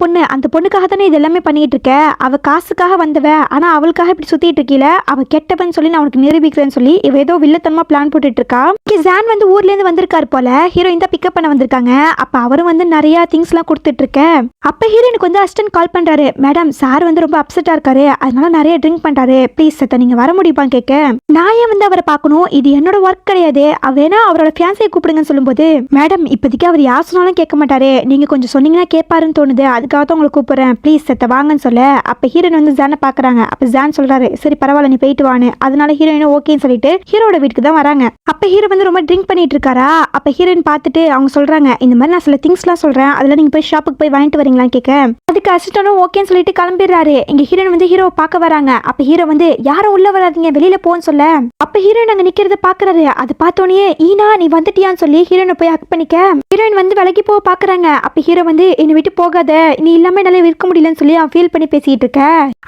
பொண்ணுக்காக தானே இது எல்லாமே பண்ணிட்டு இருக்க, அவ காசுக்காக வந்தவ, ஆனா அவளுக்காக இப்படி சுத்திட்டு இருக்கீல, அவ கெட்டவன் சொல்லி நான் உனக்கு நிரூபிக்கிறேன்னு சொல்லி இவ ஏதோ வில்லத்தனமா பிளான் போட்டுட்டு இருக்கா. ஜான் வந்து ஊர்ல இருந்து வந்திருக்காரு போல, ஹீரோயின் தான் பிக்கப் பண்ண வந்திருக்காங்க. அப்ப அவரும் வந்து நிறைய திங்ஸ் எல்லாம் கொடுத்துட்டு இருக்க, அப்ப ஹீரோயினுக்கு வந்து அசிஸ்டன்ட் கால் பண்றாரு, மேடம் சார் வந்து ரொம்ப அப்செட்டா இருக்காரு, அதனால நிறைய ட்ரிங்க் பண்றாரு, ப்ளீஸ் சத்த நீங்க வர முடியுமான்னு கேட்க, நான் ஏன் வந்து அவரை பார்க்கணும், இது என்னோட ஒர்க் கிடையாது, வேணா அவரோட ஃபியான்ஸை கூப்பிடுங்கன்னு சொல்லும்போது, மேடம் இப்போதைக்கு அவர் யார் சொன்னாலும் கேட்க மாட்டாரு, நீங்க கொஞ்சம் சொன்னீங்கன்னா கேட்பாருன்னு தோணுது, அதுக்காக தான் உங்களை கூப்பிடுறேன், ப்ளீஸ் சத்த வாங்கன்னு சொல்ல, அப்ப ஹீரோயின் வந்து ஜானை பாக்குறாங்க. அப்ப ஜான் சொல்றாரு, சரி பரவாயில்ல நீ போயிட்டு வான்னு, அதனால ஹீரோயினும் ஓகேன்னு சொல்லிட்டு ஹீரோட வீட்டுக்கு தான் வராங்க. அப்ப ஹீரோ வந்து ரொம்ப ட்ரிங்க் பண்ணிட்டு இருக்காரா. அப்ப ஹீரோயின் பார்த்துட்டு அவங்க சொல்றாங்க, இந்த மாதிரி நான் சில திங்ஸ்லாம் சொல்றேன், அதுல நீங்க போய் ஷாப்புக்கு போய் வாங்கிட்டு வரீங்களான்னு கேட்க, அதுக்கு அசிஸ்டன்டும் ஓகேன்னு சொல்லிட்டு கிளம்பிடுறாரு. இங்க ஹீரோயின் வந்து ஹீரோவை பார்க்க வராங்க. அப்ப ஹீரோ வந்து யாரும் உள்ள வராதீங்க வெளியில போன்னு சொல்ல, அப்ப ஹீரோயின் அங்க நிக்கிறத பாக்குறாரு. அதை பார்த்தோன்னே ஈனா நீ வந்துட்டியான்னு சொல்லி ஹீரோயினை போய் ஹக் பண்ணிக்க, ஹீரோயின் வந்து விலகி போக பாக்குறாங்க. அப்ப ஹீரோ வந்து என்னை விட்டு போகாத, நீ இல்லாம என்னால இருக்க முடியலன்னு சொல்லி அவன் ஃபீல் பண்ணி பேசிட்டு இருக்க.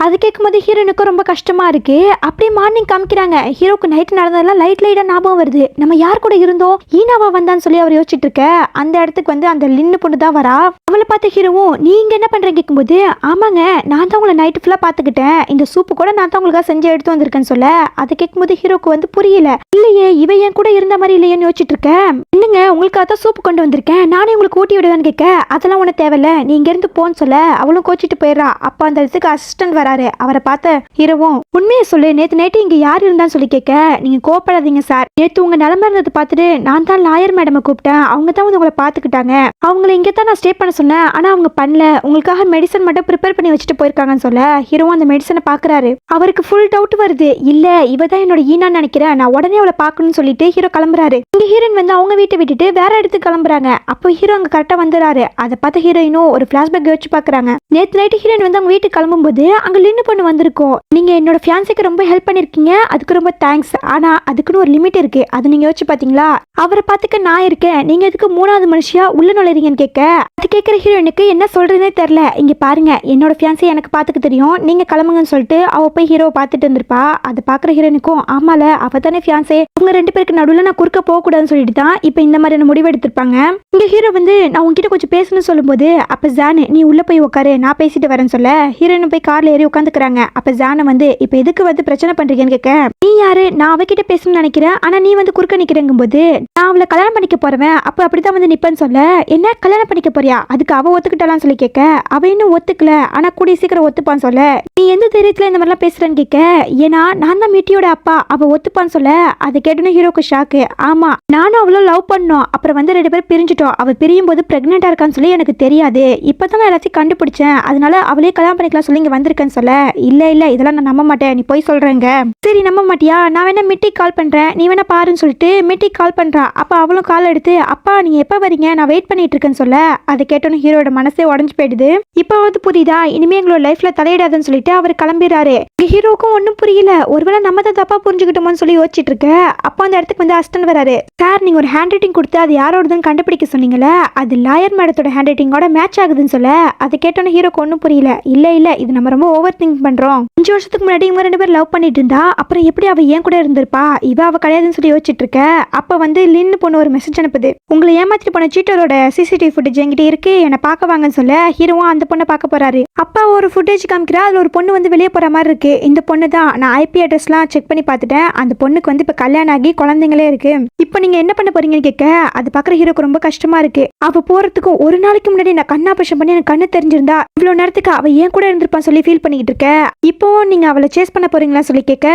அது கேட்கும் போது ஹீரோனுக்கும் ரொம்ப கஷ்டமா இருக்கு. அப்படியே மார்னிங் காமிக்கிறாங்க. ஹீரோக்கு நைட் நடந்ததெல்லாம் லைட்டா ஞாபகம் வருது, நம்ம யார் கூட இருந்தோம், ஈனாவா வந்தான்னு சொல்லி அவர் யோசிச்சுட்டு இருக்க. அந்த இடத்துக்கு வந்து அந்த லின்னு பொண்ணு தான் வரா. அவளை பார்த்து ஹீரோவும் நீங்க என்ன பண்றீங்க கேட்கும்போது, ஆமாங்க நான் தான் உங்களை நைட்டு ஃபுல்லா பாத்துக்கிட்டேன், இந்த சூப்பு கூட நான் தான் உங்களுக்காக செஞ்சு எடுத்து வந்திருக்கேன்னு சொல்ல, அதை கேட்கும்போது ஹீரோக்கு வந்து புரியல, இல்லையே இவ என் கூட இருந்த மாதிரி இல்லையேன்னு யோசிச்சுட்டு இருக்கேன், என்னங்க உங்களுக்காக தான் சூப்பு கொண்டு வந்திருக்கேன், நானே உங்களுக்கு ஊட்டி விடுவேன்னு கேட்க, அதெல்லாம் உனக்கு தேவையில்ல நீ இங்க இருந்து போன்னு சொல்ல, அவளும் கோச்சிட்டு போயிடுறா. அப்ப அந்த இடத்துக்கு ஹீரோயினுக்கு அசிஸ்டன்ட் வராரு. அவரை பார்த்த ஹீரோவும் உண்மையை சொல்லு, நேத்து நைட்டு இங்க யார் இருந்தான்னு சொல்லி கேட்க, நீங்க கோவப்படாதீங்க சார், நேத்து உங்க நிலைமை இருந்ததை பார்த்துட்டு நான் தான் லாயர் மேடம் கூப்பிட்டேன், அவங்க தான் வந்து உங்களை பாத்துக்கிட்டாங்க, அவங்கள இங்கே தான் நான் ஸ்டே பண்ண சொன்னேன், ஆனா அவங்க பண்ணல, உங்களுக்காக மெடிசன் மட்டும் ப்ரிப்பேர் பண்ணி வச்சுட்டு போயிருக்காங்கன்னு சொல்ல ஹீரோவும் அந்த மெடிசனை பாக்குறாரு. அவருக்கு ஃபுல் டவுட் வருது. இல்ல இவ தான் என்னோட ஈனான்னு நினைக்கிறேன், நான் உடனே அவளை பார்க்கணும்னு சொல்லிட்டு ஹீரோ கிளம்புறாரு. இங்க ஹீரோயின் வந்து அவங்க வீட்டை விட்டுட்டு வேற இடத்துக்கு கிளம்புறாங்க. அப்போ ஹீரோ அங்க கரெக்டா வந்துறாரு. அதை பார்த்து ஹீரோயினும் ஒரு பிளாஷ்பேக் வச்சு பாக்குறாங்க. நேத்து நைட்டு ஹீரோயின் வந்து அவங்க வீட்டுக்கு கிளம்பும்போது அங்க லின்னு பொண்ணு வந்திருக்கும். நீங்க என்னோட ஃபியான்சிக்கு ரொம்ப ஹெல்ப் பண்ணிருக்கீங்க, அதுக்கு ரொம்ப தேங்க்ஸ், ஆனா அதுக்குன்னு ஒரு லிமிட் இருக்கு, அது நீங்க யோசிச்சு பாத்தீங்களா, அவரை பார்த்துக்க நான் இருக்கேன், நீங்க எதுக்கு மூணாவது மனுஷியா உள்ள நுழைறீங்கன்னு கேட்க, அது கேட்கிற ஹீரோயினுக்கு என்ன சொல்றதுனே தெரியல. இங்க பாருங்க, என்னோட ஃபியான்சி எனக்கு பாத்துக்க தெரியும், நீங்க கிளம்புங்கன்னு சொல்லிட்டு அவ போய் ஹீரோவை பார்த்துட்டு இருந்திருப்பா. அதை பாக்குற ஹீரோயினுக்கும் ஆமால அவ தானே ஃபியான்சே, உங்க ரெண்டு பேருக்கு நடுவில் நான் குறுக்க போக கூடாதுன்னு சொல்லிட்டு தான் இப்ப இந்த மாதிரியான முடிவு எடுத்திருப்பாங்க. இங்க ஹீரோ வந்து நான் உங்ககிட்ட கொஞ்சம் பேசணும்னு சொல்லும்போது அப்ப ஜானு நீ உள்ள போய் உட்காரு, நான் பேசிட்டு வரேன்னு சொல்ல ஹீரோயின் போய் கார்ல ஏறி உட்காந்துக்கிறாங்க. அப்ப ஜானு வந்து இப்ப எதுக்கு வந்து பிரச்சனை பண்றீங்கன்னு கேட்க, நீ யாரு, நான் அவகிட்ட பேசணும்னு நினைக்கிறேன், ஆனா நீ வந்து குறுக்க நிக்கிறேங்கும் போது நான் அவளை கல்யாணம் பண்ணிக்க போறவன், அப்ப அப்படிதான் வந்து நிப்பேன்னு சொல்ல, என்ன கல்யாணம் பண்ணிக்க போறியா, அதுக்கு அவ ஒத்துக்கிட்டாலாம் சொல்லி கேட்க, அவ இன்னும் ஒத்துக்கல, ஆனா கூடிய சீக்கிரம் ஒத்துப்பான்னு சொல்ல, நீ எந்த தைரியத்துல இந்த மாதிரிலாம் பேசுறேன்னு கேட்க, ஏன்னா நான் தான் மிட்டியோட அப்பா, அவ ஒத்துப்பான்னு சொல்ல, அதை கேட்டோன்னு ஹீரோக்கு ஷாக்கு. ஆமா நானும் அவ்வளோ லவ் பண்ணோம், அப்புறம் வந்து 2 பேரும் பிரிஞ்சுட்டோம், அவ பிரியும் போது பிரெக்னெண்டா இருக்கான்னு சொல்லி எனக்கு தெரியாது, இப்பதான் நான் எல்லாத்தையும் கண்டுபிடிச்சேன், அதனால அவளே கல்யாணம் பண்ணிக்கலாம் சொல்லி இங்க வந்திருக்கேன்னு சொல்ல, இல்ல இதெல்லாம் நான் நம்ப மாட்டேன், நீ போய் சொல்றேங்க. சரி நம்ப மாட்டியா, நான் வேணா மிட்டி கால் பண்றேன், நீ வேணா பாருன்னு சொல்லிட்டு மிட்டி கால் பண்றா. அப்ப அவளும் கால் எடுத்து அப்பா நீங்க எப்ப வரீங்க, நான் வெயிட் பண்ணிட்டு இருக்கேன்னு சொல்ல, அதை கேட்டோன்னு ஹீரோட மனசே உடஞ்சு போயிடுது. இப்போவது புரியுதா, இனிமே எங்களோட லைஃப்ல தலையிடாதுன்னு சொல்லிட்டு அவர் கிளம்பிடுறாரு. ஹீரோக்கும் ஒன்னும் புரியல, ஒருவேளை நம்ம தான் தப்பா புரிஞ்சுக்கிட்டோமோன்னு சொல்லி யோசிச்சுட்டு இருக்க. அப்போ அந்த இடத்துக்கு வந்து அசிஸ்டன்ட் வராரு. சார் நீங்க ஒரு ஹேண்ட் ரைட்டிங் கொடுத்து அது யாரோடதுன்னு கண்டுபிடிக்க சொன்னீங்களே, அது லாயர் மேடத்தோட ஹேண்ட் ரைட்டிங்கோட மேட்ச் ஆகுதுன்னு சொல்ல, அதை கேட்டோன்னு ஹீரோக்கு ஒன்னும் புரியல. இல்ல இது நம்ம ரொம்ப ஓவர் திங்க் பண்றோம், 5 வருஷத்துக்கு முன்னாடி இவங்க 2 பேரும் லவ் பண்ணிட்டு இருந்தா அப்புறம் எப்படி அவ ஏன் கூட இருந்திருப்பா, இவ அவ கிடையாதுன்னு சொல்லி யோசிச்சுட்டு இருக்க. அப்ப வந்து லின்னு பொண்ணு ஒரு மெசேஜ் அனுப்புது, உங்களை ஏமாத்திட்டு போன சீட்டரோட சிசிடிவி ஃபுட்டேஜ் என்கிட்ட இருக்கு, என்னை பார்க்க வாங்கன்னு சொல்ல ஹீரோவும் அந்த பொண்ணை பார்க்க போறாரு. அப்பா ஒரு ஃபுட்டேஜ் காமிக்கிறா, அதுல ஒரு பொண்ணு வந்து வெளியே போற மாதிரி இருக்கு, இந்த பொண்ணு தான், நான் ஐபி அட்ரஸ்லாம் செக் பண்ணி பார்த்துட்டேன், அந்த பொண்ணுக்கு வந்து இப்ப கல்யாணம் ஆகி குழந்தைங்களே இருக்கு, இப்போ நீங்க என்ன பண்ண போறீங்கன்னு கேட்க, அது பாக்குற ஹீரோக்கு ரொம்ப கஷ்டமா இருக்கு. அவ போறதுக்கு ஒரு நாளைக்கு முன்னாடி நான் கண்ணாபரேஷன் பண்ணி எனக்கு கண்ணு தெரிஞ்சிருந்தா இவ்வளவு நேரத்துக்கு அவ ஏன் கூட இருந்திருப்பான்னு சொல்லி ஃபீல் பண்ணிட்டு இருக்க, இப்போ நீங்க அவளை சேஸ் பண்ண போறீங்களா சொல்லி கேட்க,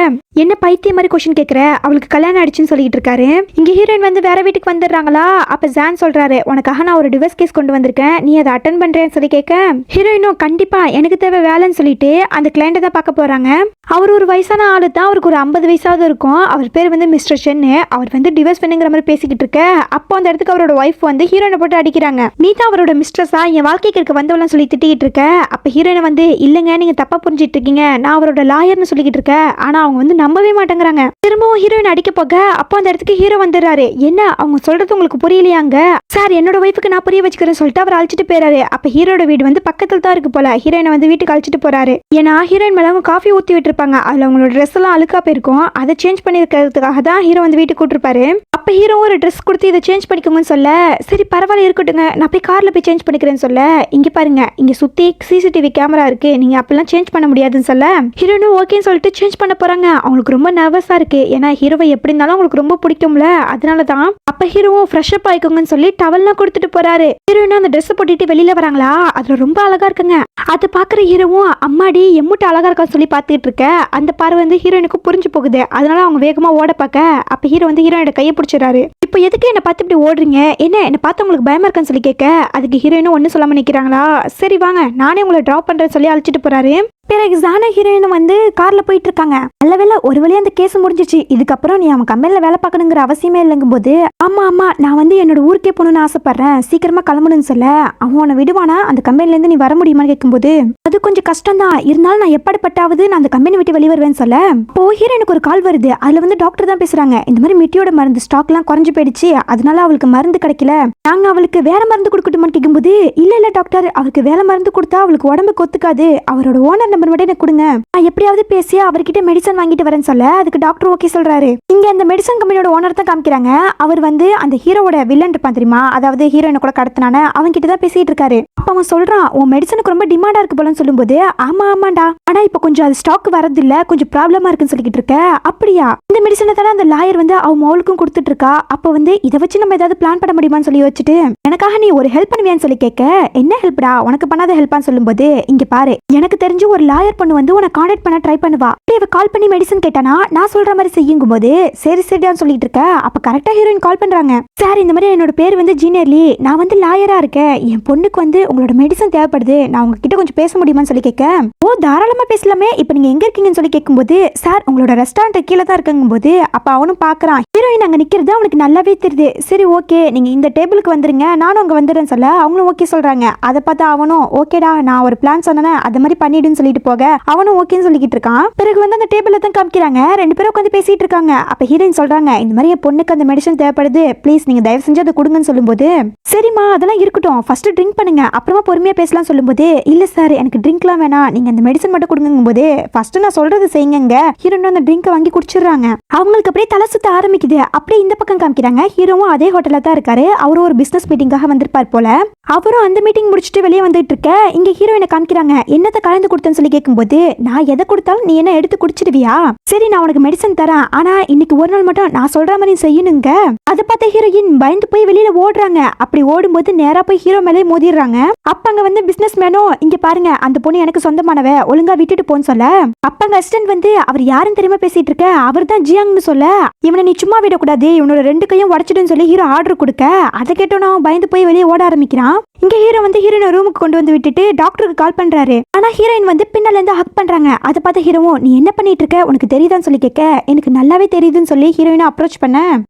என்ன பைத்திய மாதிரி கொஸ்டின் கேட்கிற, அவளுக்கு கல்யாணம் ஆயிடுச்சுன்னு சொல்லிட்டு இருக்காரு. இங்க ஹீரோயின் வந்து வேற வீட்டுக்கு வந்துடுறாங்களா. அப்ப ஜான் சொல்றாரு, உனக்காக நான் ஒரு டிவோர்ஸ் கேஸ் கொண்டு வந்திருக்கேன், நீ அதை அட்டன் பண்றேன்னு சொல்லி கேட்க, ஹீரோயினும் கண்டிப்பா எனக்கு தேவை வேலைன்னு சொல்லிட்டு அந்த கிளைண்ட்டை தான் பார்க்க போறாங்க. அவர் ஒரு வயசான ஆளு தான், அவருக்கு ஒரு 50 வயசாவது இருக்கும். அவர் பேர் வந்து மிஸ்டர் சென்னு. அவர் வந்து டிவோர்ஸ் பண்ணுங்கிற மாதிரி பேசிக்கிட்டு இருக்க. அப்போ அந்த இடத்துக்கு அவரோட ஒய்ஃப் வந்து ஹீரோயினை போட்டு அடிக்கிறாங்க. நீ தான் அவரோட மிஸ்ட்ரஸா, என் வாழ்க்கைக்கு இருக்க வந்தவளாம் சொல்லி திட்டிக்கிட்டு இருக்க. அப்ப ஹீரோயினை வந்து இல்லங்க நீங்க தப்பா புரிஞ்சிட்டு இருக்கீங்க, நான் அவரோட லாயர்னு சொல்லிக்கிட்டு இருக்க. ஆனா அவங்க வந்து நம்பவே மாட்டேங்கிறாங்க. திரும்பவும் ஹீரோயின் அடிக்க போக அப்போ அந்த இடத்துக்கு ஹீரோ வந்துடுறாரு. என்ன அவங்க சொல்றது உங்களுக்கு புரியலையாங்க சார், என்னோட ஒய்ஃபுக்கு நான் புரிய வச்சுக்கிறேன்னு சொல்லிட்டு அவர் அழைச்சிட்டு போயிறாரு. அப்ப ஹீரோட வீடு வந்து பக்கத்துல தான் இருக்கு போல. ஹீரோயினை வந்து வீட்டுக்கு அழைச்சிட்டு போறாரு. ஏன்னா ஹீரோயின் மேல அவங்க காஃபி ஊத்தி விட்டுருப்பாங்க, அதுல அவங்களோட ட்ரெஸ் எல்லாம் அழுக்கா போயிருக்கும், அதை சேஞ்ச் பண்ணிருக்கிறதுக்காக தான் ஹீரோ வந்து வீட்டுக்கு கூட்டிருப்பாரு. அப்ப ஹீரோ ஒரு ட்ரெஸ் கொடுத்து இதை சேஞ்ச் பண்ணிக்கோங்கன்னு சொல்ல, சரி பரவாயில்ல இருக்கட்டுங்க, நான் போய் கார்ல போய் சேஞ்ச் பண்ணிக்கிறேன்னு சொல்ல, இங்க பாருங்க இங்க சுத்தி சிசிடிவி கேமரா இருக்கு, நீங்க அப்பெல்லாம் சேஞ்ச் பண்ண முடியாதுன்னு சொல்ல, ஹீரோனும் ஓகேன்னு சொல்லிட்டு சேஞ்ச் பண்ண போறாங்க. அவங்களுக்கு ரொம்ப நர்வஸா இருக்கு, ஏன்னா ஹீரோவை எப்படி இருந்தாலும் அவங்களுக்கு ரொம்ப பிடிக்கும்ல, அதனாலதான். அப்ப ஹீரோவும் ஃப்ரெஷ் அப் ஆயிக்கோங்கன்னு சொல்லி டவல்லாம் கொடுத்துட்டு போறாரு. ஹீரோயினும் அந்த ட்ரெஸ் போட்டுட்டு வெளியில வராங்களா, அதுல ரொம்ப அழகா இருக்குங்க. அதை பாக்குற ஹீரோவும் அம்மாடி எம்முட்டு அழகா இருக்கான்னு சொல்லி பாத்துக்கிட்டு இருக்க. அந்த பார்வை வந்து ஹீரோயினுக்கு புரிஞ்சு போகுது, அதனால அவங்க வேகமா ஓட பார்க்க அப்ப ஹீரோ வந்து ஹீரோயினோட கையை பிடிச்சிடறாரு. இப்போ எதுக்கு என்ன பார்த்து இப்படி ஓடுறீங்க, என்ன பார்த்து உங்களுக்கு பயமா இருக்கான்னு சொல்லி கேட்க, அதுக்கு ஹீரோயினும் ஒன்னும் சொல்லாம நிக்கிறாங்களா. சரி வாங்க நானே உங்களை டிராப் பண்றேன்னு சொல்லி அழைச்சிட்டு போறாரு. பிறகு ஜான ஹீரோயினும் வந்து கார்ல போயிட்டு இருக்காங்க. நல்ல வேலை ஒரு வழியா அந்த கேஸ் முடிஞ்சிச்சு, இதுக்கப்புறம் நீ அவன் கம்பெனில வேலை பார்க்கணுங்கிற அவசியமே இல்லைங்கும் போது, ஆமா நான் வந்து என்னோட ஊருக்கே போகணும்னு ஆசைப்படுறேன், சீக்கிரமா கிளம்பணும்னு சொல்ல, அவன் உன்னை விடுவானா, அந்த கம்பெனில இருந்து நீ வர முடியுமான்னு கேட்கும்போது, அது கொஞ்சம் கஷ்டம் தான், இருந்தாலும் நான் எப்படிப்பட்டாவது நான் அந்த கம்பெனி விட்டு வெளியே வருவேன்னு சொல்ல, அப்போ ஹீரோயினுக்கு ஒரு கால் வருது. அதுல வந்து டாக்டர் தான் பேசுறாங்க. இந்த மாதிரி மிட்டியோட மருந்து ஸ்டாக் எல்லாம் குறைஞ்சு போயிடுச்சு, அதனால அவளுக்கு மருந்து கிடைக்கல, நாங்க அவளுக்கு வேற மருந்து கொடுக்கட்டுமான்னு கேட்கும்போது, இல்ல டாக்டர் அவளுக்கு வேற மருந்து கொடுத்தா அவளுக்கு உடம்புக்கு ஒத்துக்காது, அவரோட ஓனர் நம்பர் மட்டும் எனக்கு கொடுங்க, எப்படியாவது பேசி அவர்கிட்ட மெடிசன் வாங்கிட்டு வரேன்னு சொல்ல அதுக்கு டாக்டர் ஓகே சொல்றாரு. இங்க அந்த மெடிசன் கம்பெனியோட ஓனர் தான் காமிக்கிறாங்க. அவர் வந்து அந்த ஹீரோவோட வில்லன் இருப்பான் தெரியுமா, அதாவது ஹீரோயினை கூட கடத்தினான அவங்க கிட்ட தான் பேசிட்டு இருக்காரு. அப்ப அவன் சொல்றான், உன் மெடிசனுக்கு ரொம்ப டிமாண்டா இருக்கு போலன்னு சொல்லும்போது, ஆமாண்டா, ஆனா இப்ப கொஞ்சம் அது ஸ்டாக் வரது இல்ல, கொஞ்சம் ப்ராப்ளமா இருக்குன்னு சொல்லிக்கிட்டு இருக்க. அப்படியா? இந்த மெடிசனை தானே அந்த லாயர் வந்து அவன் மவுளுக்கும் கொடுத்துட்டு இருக்கா. அப்ப வந்து இதை வச்சு நம்ம ஏதாவது பிளான் பண்ண முடியுமான்னு சொல்லி வச்சுட்டு, எனக்காக நீ ஒரு ஹெல்ப் பண்ணுவியான்னு சொல்லி கேட்க, என்ன ஹெல்ப்டா, உனக்கு பண்ணாத ஹெல்ப்பான்னு சொல்லும்போது, இங்க பாரு, எனக்கு தெரிஞ்சு ஒரு லாயர் பொண்ணு வந்து உன கான்டாக்ட் பண்ண ட்ரை பண்ணுவா. இவ கால் பண்ணி மெடிசன் கேட்டானா நான் சொல்ற மாதிரி செய்யுங்கும் போது சரி சரிடான்னு சொல்லிட்டு இருக்க. அப்ப கரெக்டா ஹீரோயின் கால் பண்றாங்க. சார், இந்த மாதிரி என்னோட பேர் வந்து ஜீனர்லி, நான் வந்து லாயரா இருக்கேன். என் பொண்ணுக்கு வந்து உங்களோட மெடிசன் தேவைப்படுது, நான் உங்ககிட்ட கொஞ்சம் பேச முடியுமான்னு சொல்லி கேட்க, ஓ தாராளமா பேசலாமே, இப்ப நீங்க எங்க இருக்கீங்கன்னு சொல்லி கேட்கும்போது, சார் உங்களோட ரெஸ்டாரண்ட் கீழே தான் இருக்குங்கும் போது, அப்ப அவனும் பாக்குறான் ஹீரோயின் அங்க நிக்கிறது அவனுக்கு நல்லாவே தெரியுது. சரி ஓகே, நீங்க இந்த டேபிளுக்கு வந்துருங்க, நானும் அங்க வந்துடுறேன் சொல்ல அவங்களும் ஓகே சொல்றாங்க. அதை பார்த்தா அவனும் ஓகேடா, நான் ஒரு பிளான் சொன்னேன் அது மாதிரி பண்ணிடுன்னு சொல்லிட்டு போக அவனும் ஓகேன்னு சொல்லிக்கிட்டு இருக்கான். பிறகு வந்து அந்த டேபிள்ல தான் காமிக்கிறாங்க, ரெண்டு பேரும் உட்காந்து பேசிட்டு இருக்காங்க. அப்ப ஹீரோயின் சொல்றாங்க, இந்த மாதிரி என் பொண்ணுக்கு அந்த மெடிசன் தேவைப்படுது, ப்ளீஸ் நீங்க தயவு செஞ்சு அதை கொடுங்கன்னு சொல்லும்போது, சரிம்மா அதெல்லாம் இருக்கட்டும், ஃபர்ஸ்ட் ட்ரிங்க் பண்ணுங்க அப்புறமா பொறுமையா பேசலாம் சொல்லும்போது, இல்ல சார் எனக்கு ட்ரிங்க்லாம் வேணாம், நீங்க அந்த மெடிசன் மட்டும் கொடுங்கும் போது ஃபர்ஸ்ட் நான் சொல்றது செய்யுங்க. ஹீரோயின் அந்த ட்ரிங்கை வாங்கி குடிச்சிடுறாங்க. அவங்களுக்கு அப்படியே தலை சுத்த ஆரம்பிக்குது. அப்படியே இந்த பக்கம் காமிக்கிறாங்க, ஹீரோவும் அதே ஹோட்டல்ல தான் இருக்காரு. அவரும் ஒரு பிசினஸ் மீட்டிங்காக வந்திருப்பார் போல. அவரும் அந்த மீட்டிங் முடிச்சுட்டு வெளியே வந்துட்டு இருக்க, இங்க ஹீரோயினை காமிக்கிறாங்க. என்னத்தை கலந்து கொடுத்தேன்னு சொல்லி கேட்கும்போது, நான் எதை கொடுத்தாலும் நீ என்ன எடுத்து குடிச்சிடுவியா? சரி நான் உனக்கு மெடிசன் தரேன், ஆனா இன்னைக்கு ஒரு நாள் மட்டும் நான் சொல்ற மாதிரி செய்யணுங்க. அதை பார்த்த ஹீரோயின் பயந்து போய் வெளியில ஓடுறாங்க. அப்படி ஓடும்போது நேரா போய் ஹீரோ மேலே மோதிடுறாங்க. அப்ப அங்க வந்து பிசினஸ் மேனும், இங்க பாருங்க அந்த பொண்ணு எனக்கு சொந்தமானவ, ஒழுங்கா விட்டுட்டு போன்னு சொல்ல, அப்ப அங்க அசிஸ்டன்ட் வந்து, அவர் யாருன்னு தெரியுமா பேசிட்டு இருக்க, அவர் தான் ஜியாங்னு சொல்ல, இவனை நீ சும்மா விடக்கூடாது, இவனோட ரெண்டு கையும் உடச்சிடுன்னு சொல்லி ஹீரோ ஆர்டர் கொடுக்க, அதை கேட்டோன்னா பயந்து போய் வெளியே ஓட ஆரம்பிக்கிறான். இங்க ஹீரோ வந்து ஹீரோயின் ரூமுக்கு கொண்டு வந்து விட்டுட்டு டாக்டருக்கு கால் பண்றாரு. ஆனா ஹீரோயின் வந்து பின்னால இருந்து ஹக் பண்றாங்க. அதை பார்த்த ஹீரோவும், நீ என்ன பண்ணிட்டு இருக்க, உனக்கு தெரியுதான்னு சொல்லி கேட்க, எனக்கு நல்லாவே தெரியுதுன்னு சொல்லி ஹீரோயினை அப்ரோச் பண்ண,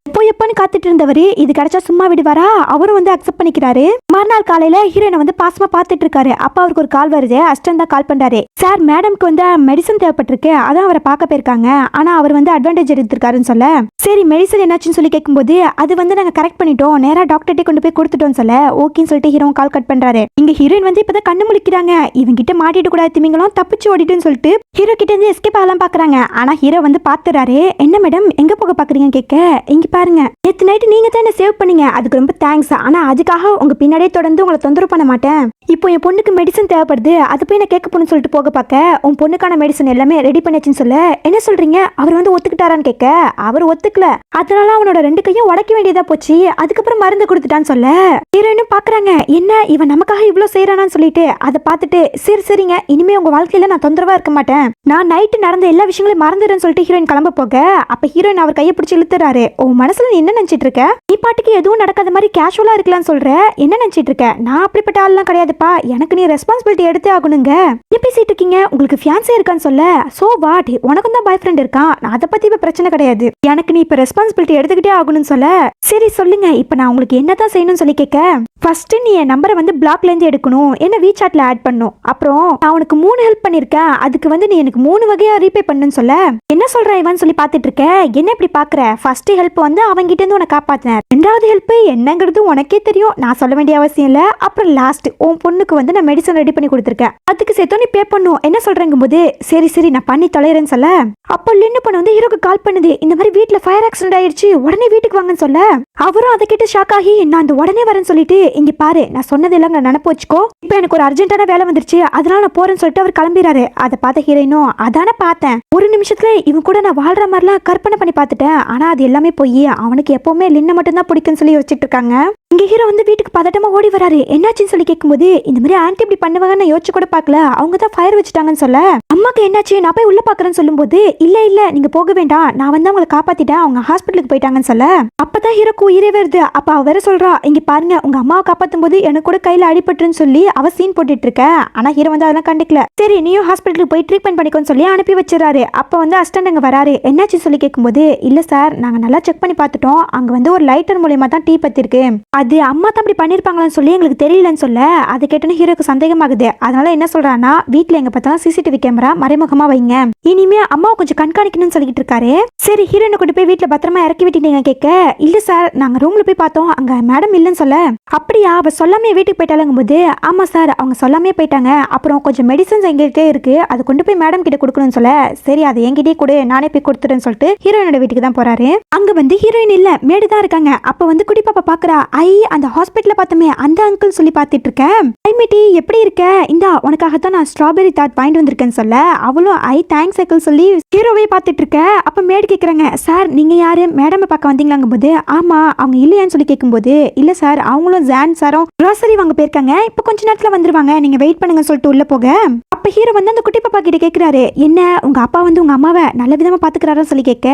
எப்போன்னு காத்துட்டு இருந்தவரு இது கிடைச்சா சும்மா விடுவாரா, அவரும் வந்து அக்செப்ட் பண்ணிக்கிறாரு. மறுநாள் காலையில ஹீரோயினை வந்து பாசமா பாத்துட்டு இருக்காரு. அப்ப அவருக்கு ஒரு கால் வருது. அசிஸ்டன்ட் தான் கால் பண்றாரு. சார் மேடம்க்கு வந்து மெடிசன் தேவைப்பட்டிருக்கு, அதான் அவரை பார்க்க போயிருக்காங்க, ஆனா அவர் வந்து அட்வான்டேஜ் எடுத்திருக்காருன்னு சொல்ல, சரி மெடிசன் என்னாச்சுன்னு சொல்லி கேட்கும்போது, அது வந்து நாங்க கரெக்ட் பண்ணிட்டோம், நேரா டாக்டர்கிட்ட கொண்டு போய் கொடுத்துட்டோம் சொல்ல, ஓகேன்னு சொல்லிட்டு ஹீரோ கால் கட் பண்றாரு. இங்க ஹீரோயின் வந்து இப்பதான் கண்ணு முழிக்கிறாங்க. இவங்க கிட்ட மாட்டிட்டு கூடாது, திமிங்களும் தப்பிச்சு ஓடிட்டுன்னு சொல்லிட்டு ஹீரோ கிட்ட இருந்து எஸ்கேப் ஆகலாம் பாக்குறாங்க. ஆனா ஹீரோ வந்து பாத்துறாரு. என்ன மேடம் எங்க போக பாக்குறீங்கன்னு கேட்க, இங்க பாருங்க நேத்து நைட்டு நீங்க தான் என்ன சேவ் பண்ணீங்க, அதுக்கு ரொம்ப தேங்க்ஸ், ஆனா அதுக்காக உங்க பின்னாடியே தொடர்ந்து உங்களை தொந்தரவு பண்ண மாட்டேன். இப்போ என் பொண்ணுக்கு மெடிசன் தேவைப்படுது, அது போய் நான் கேட்க போன்னு சொல்லிட்டு போக பார்க்க, உன் பொண்ணுக்கான மெடிசன் எல்லாமே ரெடி பண்ணிச்சுன்னு சொல்ல, என்ன சொல்றீங்க, அவர் வந்து ஒத்துக்கிட்டாரான்னு கேட்க, அவர் ஒத்துக்கல, அதனால அவனோட ரெண்டு கையும் உடைக்க வேண்டியதா போச்சு, அதுக்கப்புறம் மருந்து கொடுத்துட்டான்னு சொல்ல, ஹீரோயினும் பாக்குறாங்க, என்ன இவன் நமக்காக இவ்வளவு செய்யறானான்னு சொல்லிட்டு. அதை பார்த்துட்டு சரி சரிங்க, இனிமே உங்க வாழ்க்கையில நான் தொந்தரவா இருக்க மாட்டேன், நான் நைட்டு நடந்த எல்லா விஷயங்களையும் மறந்துடுறேன்னு சொல்லிட்டு ஹீரோயின் கிளம்ப போக, அப்ப ஹீரோயின் அவர் கையை பிடிச்சி இழுத்துறாரு. உன் மனசுல நீ என்ன நினைச்சிட்டு இருக்க, நீ பாட்டுக்கு எதுவும் நடக்காத மாதிரி கேஷுவலா இருக்கலாம்னு சொல்ற, என்ன நினைச்சிட்டு இருக்க, நான் அப்படிப்பட்ட ஆள்லாம் கிடையாதுப்பா, எனக்கு நீ ரெஸ்பான்சிபிலிட்டி எடுத்தே ஆகணுங்க, என்ன பேசிட்டு இருக்கீங்க, உங்களுக்கு ஃபியான்சே இருக்கான்னு சொல்ல, சோ வாட், உனக்கும் தான் பாய் ஃப்ரெண்ட் இருக்கான், நான் அதை பத்தி இப்ப பிரச்சனை கிடையாது, எனக்கு நீ இப்ப ரெஸ்பான்சிபிலிட்டி எடுத்துக்கிட்டே ஆகணும்னு சொல்ல, சரி சொல்லுங்க இப்ப நான் உங்களுக்கு என்னதான் செய்யணும்னு சொல்லி கேட்க, ஃபர்ஸ்ட் நீ என் நம்பரை வந்து பிளாக்ல இருந்து எடுக்கணும், என்ன வீசாட்ல ஆட் பண்ணும், அப்புறம் நான் உனக்கு 3 ஹெல்ப் பண்ணிருக்கேன், அதுக்கு வந்து நீ எனக்கு 3 வகையா ரீபே பண்ணுன்னு சொல்ல, என்ன சொல்ற இவன் சொல்லி பாத்துட்டு இருக்க, என்ன இப்படி பாக்குற, ஃபர்ஸ்ட் ஹெல்ப் வந்து அவங்கிட்ட இருந்து உனக்கு காப்பாத்தினேன், ரெண்டாவது ஹெல்ப் என்னங்கிறது உனக்கே தெரியும், நான் சொல்ல வேண்டிய அவசியம் இல்ல, அப்புறம் லாஸ்ட் உன் பொண்ணுக்கு வந்து நான் மெடிசன் ரெடி பண்ணி கொடுத்துருக்கேன், அதுக்கு சேர்த்தோ நீ பே பண்ணும், என்ன சொல்றேங்கும் போது சரி சரி நான் பண்ணி தொலைறேன்னு சொல்ல, அப்போ லின்னு பண்ண வந்து ஹீரோக்கு கால் பண்ணுது, இந்த மாதிரி வீட்டுல ஃபயர் ஆக்சிடென்ட் ஆயிடுச்சு, உடனே வீட்டுக்கு வாங்கன்னு சொல்ல, அவரும் அதை கேட்டு ஷாக் ஆகி நான் அந்த உடனே வரேன்னு சொல்லிட்டு, இங்க பாரு நான் சொன்னது எல்லாம் நினைப்பு வச்சுக்கோ, இப்போ எனக்கு ஒரு அர்ஜென்ட்டான வேலை வந்துருச்சு, அதனால நான் போறேன்னு சொல்லிட்டு அவர் கிளம்பிறாரு. அதை பார்த்த ஹீரோயினும், அதானே பார்த்தேன், ஒரு நிமிஷத்துல இவன் கூட நான் வாழ்ற மாதிரிலாம் கற்பனை பண்ணி பார்த்துட்டேன், ஆனா அது எல்லாமே போய் அவனுக்கு எப்பவுமே லின்ன மட்டும் தான் பிடிக்கும்னு சொல்லி வச்சுட்டு இருக்காங்க. இங்க ஹீரோ வந்து வீட்டுக்கு பதட்டமா ஓடி வராரு. என்னாச்சுன்னு சொல்லி கேட்கும்போது, இந்த மாதிரி ஆன்ட்டி இப்படி பண்ணுவாங்கன்னு யோசிச்சு கூட பார்க்கல, அவங்க தான் ஃபயர் வச்சுட்டாங்கன்னு சொல்ல, அம்மாக்கு என்னாச்சு நான் போய் உள்ள பாக்குறேன்னு சொல்லும்போது, இல்ல இல்ல நீங்க போக வேண்டாம், நான் வந்து அவங்களை காப்பாத்திட்டேன், அவங்க ஹாஸ்பிட்டலுக்கு போயிட்டாங்கன்னு சொல்ல, அப்பதான் ஹீரோக்கு உயிரே வருது. அப்ப அவ வேற சொல்றா, இங்க பாருங்க உங்க அம்மாவை காப்பாத்தும் போது எனக்கு கூட கையில அடிபட்டுன்னு சொல்லி அவ சீன் போட்டுட்டு இருக்க, ஆனா ஹீரோ வந்து அதெல்லாம் கண்டுக்கல, சரி நீயும் ஹாஸ்பிட்டலுக்கு போய் ட்ரீட்மெண்ட் பண்ணிக்கோன்னு சொல்லி அனுப்பி வச்சிடறாரு. அப்ப வந்து அசிஸ்டன்ட் அங்க வராரு. என்னாச்சு சொல்லி கேட்கும்போது, இல்ல சார் நாங்க நல்லா செக் பண்ணி பார்த்துட்டோம், அங்க வந்து ஒரு லைட்டர் மூலியமா தான் டீ பத்திருக்கு, அது அம்மா தான் அப்படி பண்ணிருப்பாங்களான்னு சொல்லி எங்களுக்கு தெரியலன்னு சொல்ல, அதை கேட்டோன்னு ஹீரோக்கு சந்தேகமாகுது. அதனால என்ன சொல்றான்னா, வீட்டுல எங்க பார்த்தாலும் சிசிடிவி கேமரா மறைமுகமா வைங்க, இனிமே அம்மாவை கொஞ்சம் கண்காணிக்கணும்னு சொல்லிட்டு இருக்காரு. சரி ஹீரோயினை கொண்டு போய் வீட்டுல பத்திரமா இறக்கி விட்டீங்க கேட்க, இல்ல சார் நாங்க ரூம்ல போய் பார்த்தோம், அங்க மேடம் இல்லைன்னு சொல்ல, அப்படியா அவ சொல்லாமே வீட்டுக்கு போயிட்டாலும் போது, ஆமா சார் அவங்க சொல்லாமே போயிட்டாங்க, அப்புறம் கொஞ்சம் மெடிசன்ஸ் எங்ககிட்ட இருக்கு, அதை கொண்டு போய் மேடம் கிட்ட கொடுக்கணும்னு சொல்ல, சரி அதை என்கிட்டயே கொடு நானே போய் கொடுத்துறேன்னு சொல்லிட்டு ஹீரோயினோட வீட்டுக்கு தான் போறாரு. அங்க வந்து ஹீரோயின் இல்ல மேடு தான் இருக்காங்க. அப்ப வந்து குடி பாப்பா பாக்குறா, ஐ அந்த ஹாஸ்பிட்டல்ல பார்த்தோமே அந்த அங்கிள் சொல்லி பார்த்துட்டு இருக்கேன், ஐ மிட்டி எப்படி இருக்க, இந்தா உனக்காகத்தான் நான் ஸ்ட்ராபெரி தாட் வாங்கிட்டு வந்திருக்கேன்னு சொல்ல, அவளும் ஐ தேங்க்ஸ் அங்கிள் சொல்லி ஹீரோவே பார்த்துட்டு இருக்க. அப்ப மேடு கேக்குறாங்க, சார் நீங்க யாரு மேடம் பார்க்க வந்தீங்களாங்கும் போது, ஆமா அவங்க இல்லையான்னு சொல்லி கேட்கும்போது, இல்ல சார் அவங்களும் ஜான் சாரும் கிராசரி வாங்க போயிருக்காங்க, இப்ப கொஞ்ச நேரத்துல வந்துருவாங்க, நீங்க வெயிட் பண்ணுங்க சொல்லிட்டு உள்ள போக, அப்ப ஹீரோ வந்து அந்த குட்டி பாப்பா கிட்ட கேக்குறாரு, என்ன உங்க அப்பா வந்து உங்க அம்மாவை நல்ல விதமா பாத்துக்கிறாரா சொல்லி கேட்க,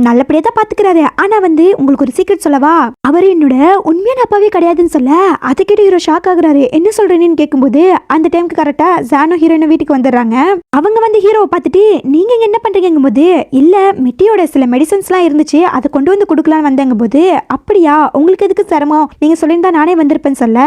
நல்லபடியா தான் பாத்துக்கிறாரு, ஆனா வந்து உங்களுக்கு ஒரு சீக்ரெட் சொல்லவா, அவர் என்னோட உண்மையான அப்பாவே கிடையாதுன்னு சொல்ல, அதை கேட்டு ஹீரோ ஷாக் ஆகுறாரு. என்ன சொல்றேன்னு கேட்கும்போது அந்த டைமுக்கு கரெக்டா ஜானோ ஹீரோயின் வீட்டுக்கு வந்துடுறாங்க. அவங்க வந்து ஹீரோவை பார்த்துட்டு நீங்க இங்க என்ன பண்றீங்கும் போது, இல்ல மெட்டியோட சில மெடிசன்ஸ் எல்லாம் இருந்துச்சு அதை கொண்டு வந்து கொடுக்கலான்னு வந்தேங்க போது, அப்படியா உங்களுக்கு எதுக்கு சிரமம், நீங்க சொல்லியிருந்தா நானே வந்திருப்பேன்னு சொல்ல,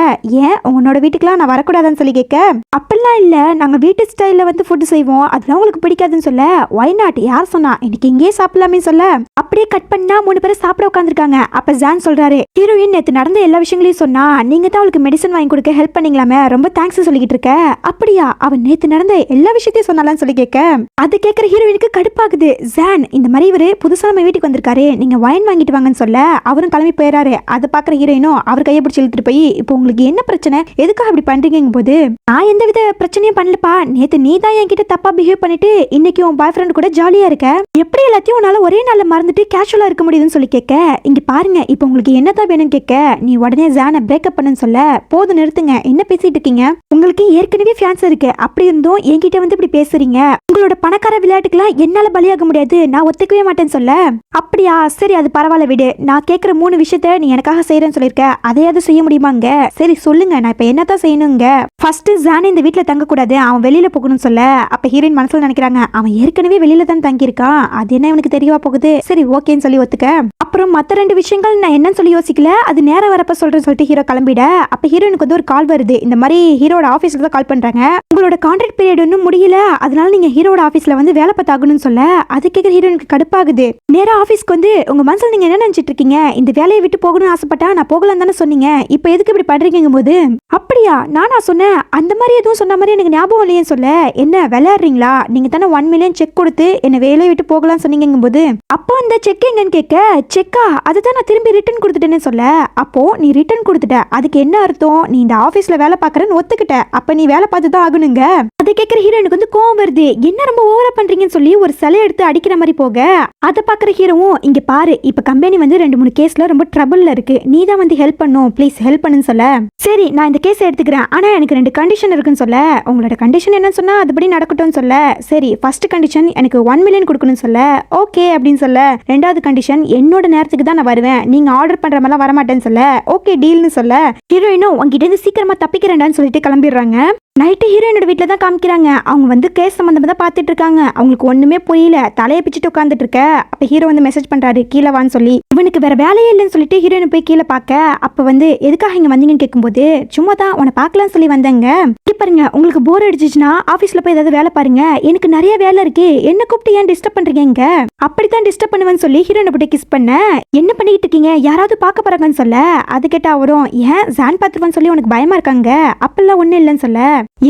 ஏன் உன்னோட வீட்டுக்குலாம் நான் வரக்கூடாதான்னு சொல்லி கேட்க, அப்படிலாம் இல்ல நாங்க வீட்டு ஸ்டைல்ல வந்து ஃபுட் செய்வோம், அதெல்லாம் உங்களுக்கு பிடிக்காதுன்னு சொல்ல, ஒய் நாட் யார் சொன்னா இன்னைக்கு இங்கேயே சாப்பிடலாமே சொல்ல, அப்படியே கட் பண்ணா 3 பேரும் சாப்பிட உட்காந்துருக்காங்க. அப்ப ஜான் சொல்றாரு, ஹீரோயின் நேத்து நடந்த எல்லா விஷயங்களையும் சொன்னா, நீங்க தான் அவளுக்கு மெடிசன் வாங்கி கொடுக்க ஹெல்ப் பண்ணீங்களாமே, ரொம்ப தேங்க்ஸ் சொல்லிக்கிட்டு இருக்க, அப்படியா அவன் நேத்து நடந்த எல்லா விஷயத்தையும் சொன்னாலும் சொல்லி கேட்க, அது கேட்கிற ஹீரோயினுக்கு கடுப்பாகுது. ஜான் இந்த மாதிரி இவரு புதுசா நம்ம வீட்டுக்கு வந்திருக்காரு, நீங்க வைன் வாங்கிட்டு வாங்கன்னு சொல்ல அவரும் கிளம்பி போயிறாரு. அதை பாக்குற ஹீரோயினும் அவர் கையை பிடிச்சி இழுத்துட்டு போய், இப்போ உங்களுக்கு என்ன பிரச்சனை, எதுக்காக அப்படி பண்றீங்க போது, நான் எந்த வித பிரச்சனையும் பண்ணலப்பா, நேத்து நீ தான் என்கிட்ட தப்பா பிஹேவ் பண்ணிட்டு இன்னைக்கு உன் பாய் ஃப்ரெண்ட் கூட ஜாலியா இருக்க, எப்படி எல்லாத்தையும் உன்னால ஒரே நாள்ல மறந்துட்டு கேஷுவலா இருக்க முடியுதுன்னு சொல்லி கேட்க, இங்க பாருங்க இப்போ உங்களுக்கு என்னதான் வேணும்னு கேட்க, நீ உடனே ஜானை பிரேக்கப் பண்ணுன்னு சொல்ல, போது நிறுத்துங்க என்ன பேசிட்டு இருக்கீங்க, உங்களுக்கு ஏற்கனவே ஃபியான்ஸ் இருக்கு, அப்படி இருந்தும் என்கிட்ட வந்து இப்படி பேசுறீங்க, உங்களோட பணக்கார விளையாட்டுக்கெல்லாம் என்னால பலியாக முடியாது, நான் ஒத்துக்கவே மாட்டேன்னு சொல்ல, அப்படியா சரி அது பரவாயில்ல விடு, நான் கேட்கிற 3 விஷயத்த நீ எனக்காக செய்யறேன்னு சொல்லியிருக்க, அதையாவது செய்ய முடியுமாங்க, சரி சொல்லுங்க நான் இப்ப என்னதான் செய்யணுங்க, ஃபர்ஸ்ட் ஜான் இந்த வீட்டுல தங்க கூடாது, அவன் வெளியில போகணும்னு சொல்ல, அப்ப ஹீரோயின் மனசுல நினைக்கிறாங்க, அவன் ஏற்கனவே வெளியில தான் தங்கி இருக்கான், அது என்ன இவனுக்கு தெரியவா போகுது, சரி ஓகேன்னு சொல்லி ஒத்துக்க, அப்புறம் மத்த 2 விஷயங்கள் நான் என்னன்னு சொல்லி யோசிக்கல, அது நேரம் வரப்ப சொல்றேன்னு சொல்லிட்டு ஹீரோ கிளம்பிட, அப்ப ஹீரோயினுக்கு வந்து ஒரு கால் வருது, இந்த மாதிரி ஹீரோட ஆபீஸ்ல தான் கால் பண்றாங்க, உங்களோட கான்ட்ராக்ட் பீரியட் இன்னும் முடியல, அதனால நீங்க ஹீரோட ஆபீஸ்ல வந்து வேலை பார்த்தாகணும்னு சொல்ல, அது கேட்கிற ஹீரோயினுக்கு கடுப்பாகுது. நேரா ஆபீஸ்க்கு வந்து உங்க மனசுல நீங்க என்ன நினைச்சிட்டு இருக்கீங்க, இந்த வேலையை விட்டு போகணும்னு ஆசைப்பட்டா நான் போகலாம் தானே சொன்னீங்க, இப்ப எதுக்கு இப்படி பண்றீங்க போது, அப்படியா நானா சொன்னேன், அந்த மாதிரி எதுவும் சொன்ன மாதிரி எனக்கு ஞாபகம் இல்லையேன்னு சொல்ல, என்ன விளையாடுறீங்களா, நீங்க தானே 1 மில்லியன் செக் கொடுத்து என்ன வேலையை விட்டு போகலாம் சொன்னீங்க போது, அப்போ அந்த செக் எங்கன்னு கேட்க, செக்கா அதுதான் நான் திரும்பி ரிட்டர்ன் கொடுத்துட்டேன்னு சொல்ல, அப்போ நீ ரிட்டர்ன் கொடுத்துட்ட அதுக்கு என்ன அர்த்தம், நீ இந்த ஆபீஸ்ல வேலை பார்க்கறன்னு ஒத்துக்கிட்ட, அப்ப நீ வேலை பார்த்து தான் ஆகணுங்க. அதை கேட்கிற ஹீரோனுக்கு வந்து கோவம் வருது, என்ன ரொம்ப ஓவரா பண்றீங்கன்னு சொல்லி ஒரு சிலை எடுத்து அடிக்கிற மாதிரி போக, அதை பாக்குற ஹீரோவும் இங்க பாரு இப்ப கம்பெனி வந்து 2-3 கேஸ்ல ரொம்ப ட்ரபிள்ல இருக்கு, நீ தான் வந்து ஹெல்ப் பண்ணும் ப்ளீஸ் ஹெல்ப் பண்ணுன்னு சொல்ல, சரி நான் இந்த கேஸ் எடுத்துக்கிறேன், ஆனா எனக்கு 2 கண்டிஷன் இருக்குன்னு சொல்ல, உங்களோட கண்டிஷன் என்னன்னு சொன்னா அதுபடி நடக்கட்டும்னு சொல்ல, சரி ஃபர்ஸ்ட் கண்டிஷன் எனக்கு 1 மில்லியன் கொடுக்கணும்னு சொல்ல, ஓகே அப்படின்னு சொல்ல, 2வது கண்டிஷன் என்னோட நேரத்துக்கு தான் நான் வருவேன், நீங்க ஆர்டர் பண்ற மாதிரிலாம் வரமாட்டேன்னு சொல்ல, ஓகே டீல்னு சொல்ல, ஹீரோயினும் உங்ககிட்ட இருந்து சீக்கிரமா தப்பிக்கிறேன்டான்னு சொல்லிட்டு கிளம்பிடுறாங்க. நைட்டு ஹீரோயினோட வீட்டில் தான் காமிக்கிறாங்க. அவங்க வந்து கேஸ் சம்மந்தமாக தான் பார்த்துட்டு இருக்காங்க. அவங்களுக்கு ஒன்றுமே புரியல, தலையை பிச்சுட்டு உட்காந்துட்டு இருக்க. அப்போ ஹீரோ வந்து மெசேஜ் பண்ணுறாரு கீழே வான்னு சொல்லி. இவனுக்கு வேற வேலையே இல்லைன்னு சொல்லிட்டு ஹீரோயினை போய் கீழே பார்க்க, அப்போ வந்து எதுக்காக இங்கே வந்தீங்கன்னு கேட்கும்போது, சும்மா தான் உன்னை பார்க்கலான்னு சொல்லி வந்தேங்க. பாருங்க உங்களுக்கு போர் அடிச்சிச்சுன்னா ஆஃபீஸில் போய் ஏதாவது வேலை பாருங்க, எனக்கு நிறைய வேலை இருக்கு, என்ன கூப்பிட்டு ஏன் டிஸ்டர்ப் பண்ணுறீங்க, அப்படித்தான் டிஸ்டர்ப் பண்ணுவேன்னு சொல்லி ஹீரோயினை போட்டு கிஸ் பண்ண, என்ன பண்ணிக்கிட்டு இருக்கீங்க யாராவது பார்க்க போறாங்கன்னு சொல்ல, அது கேட்டா அவரும் ஏன் ஜான் பார்த்துருவான்னு சொல்லி உனக்கு பயமா இருக்காங்க, அப்பெல்லாம் ஒன்றும் இல்லைன்னு சொல்ல,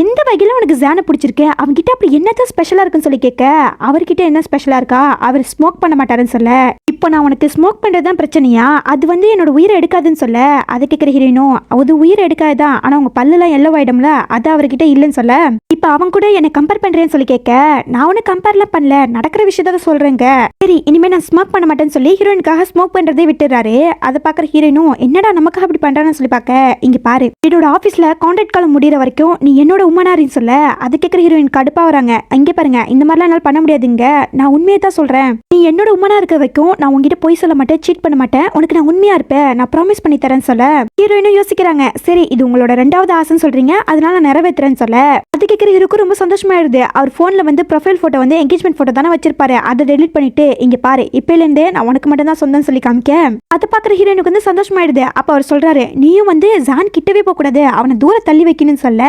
எந்த வகையில உனக்கு ஜானை பிடிச்சிருக்கு, அவன்கிட்ட அப்படி என்னதான் ஸ்பெஷலா இருக்குன்னு சொல்லி கேட்க, அவர்கிட்ட என்ன ஸ்பெஷலா இருக்கா, அவர் ஸ்மோக் பண்ண மாட்டாருன்னு சொல்ல, இப்போ நான் உனக்கு ஸ்மோக் பண்றதுதான் பிரச்சனையா, அது வந்து என்னோட உயிரை எடுக்காதுன்னு சொல்ல, அதை கேட்கிற ஹீரோயினும் அது உயிரை எடுக்காதுதான், ஆனா உங்க பல்லுலாம் எல்லோ ஆயிடும்ல, அது அவர்கிட்ட இல்லைன்னு சொல்ல, இப்போ அவன் கூட என்ன கம்பேர் பண்றேன்னு சொல்லி கேட்க, நான் உனக்கு கம்பேர்லாம் பண்ணல, நடக்கிற விஷயத்த சொல்றேங்க, சரி இனிமே நான் ஸ்மோக் பண்ண மாட்டேன்னு சொல்லி ஹீரோயினுக்காக ஸ்மோக் பண்றதே விட்டுறாரு. அதை பாக்குற ஹீரோயினும் என்னடா நமக்காக அப்படி பண்றான்னு சொல்லி பார்க்க, இங்க பாரு என்னோட ஆபீஸ்ல கான்ட்ராக்ட் காலம் முடிகிற வரைக்கும் நீ என்னோட உமனாரின்னு சொல்ல, அது கேட்கிற ஹீரோயின் கடுப்பா வராங்க. இங்கே பாருங்க இந்த மாதிரிலாம் என்னால் பண்ண முடியாதுங்க, நான் உண்மையை தான் சொல்றேன், நீ என்னோட உமனா இருக்க வரைக்கும் நான் உங்ககிட்ட போய் சொல்ல மாட்டேன், சீட் பண்ண மாட்டேன், உனக்கு நான் உண்மையா இருப்பேன், நான் ப்ராமிஸ் பண்ணி தரேன்னு சொல்ல, ஹீரோயினும் யோசிக்கிறாங்க, சரி இது உங்களோட 2வது ஆசைன்னு சொல்றீங்க, அதனால நான் நிறைவேற்றுறேன்னு சொல்ல, அது கேட்கிற ஹீரோக்கு ரொம்ப சந்தோஷமாயிடுது. அவர் போன்ல வந்து ப்ரொஃபைல் போட்டோ வந்து என்கேஜ்மெண்ட் போட்டோ தானே வச்சிருப்பாரு, அதை டெலிட் பண்ணிட்டு இங்க பாரு இப்பல இருந்தே நான் உனக்கு மட்டும் தான் சொந்தம்னு சொல்லி காமிக்க, அதை பாக்குற ஹீரோயினுக்கு வந்து சந்தோஷமாயிடுது. அப்ப அவர் சொல்றாரு நீயும் வந்து ஜான் கிட்டவே போக கூடாது, அவனை தூர தள்ளி வைக்கணும்னு சொல்ல,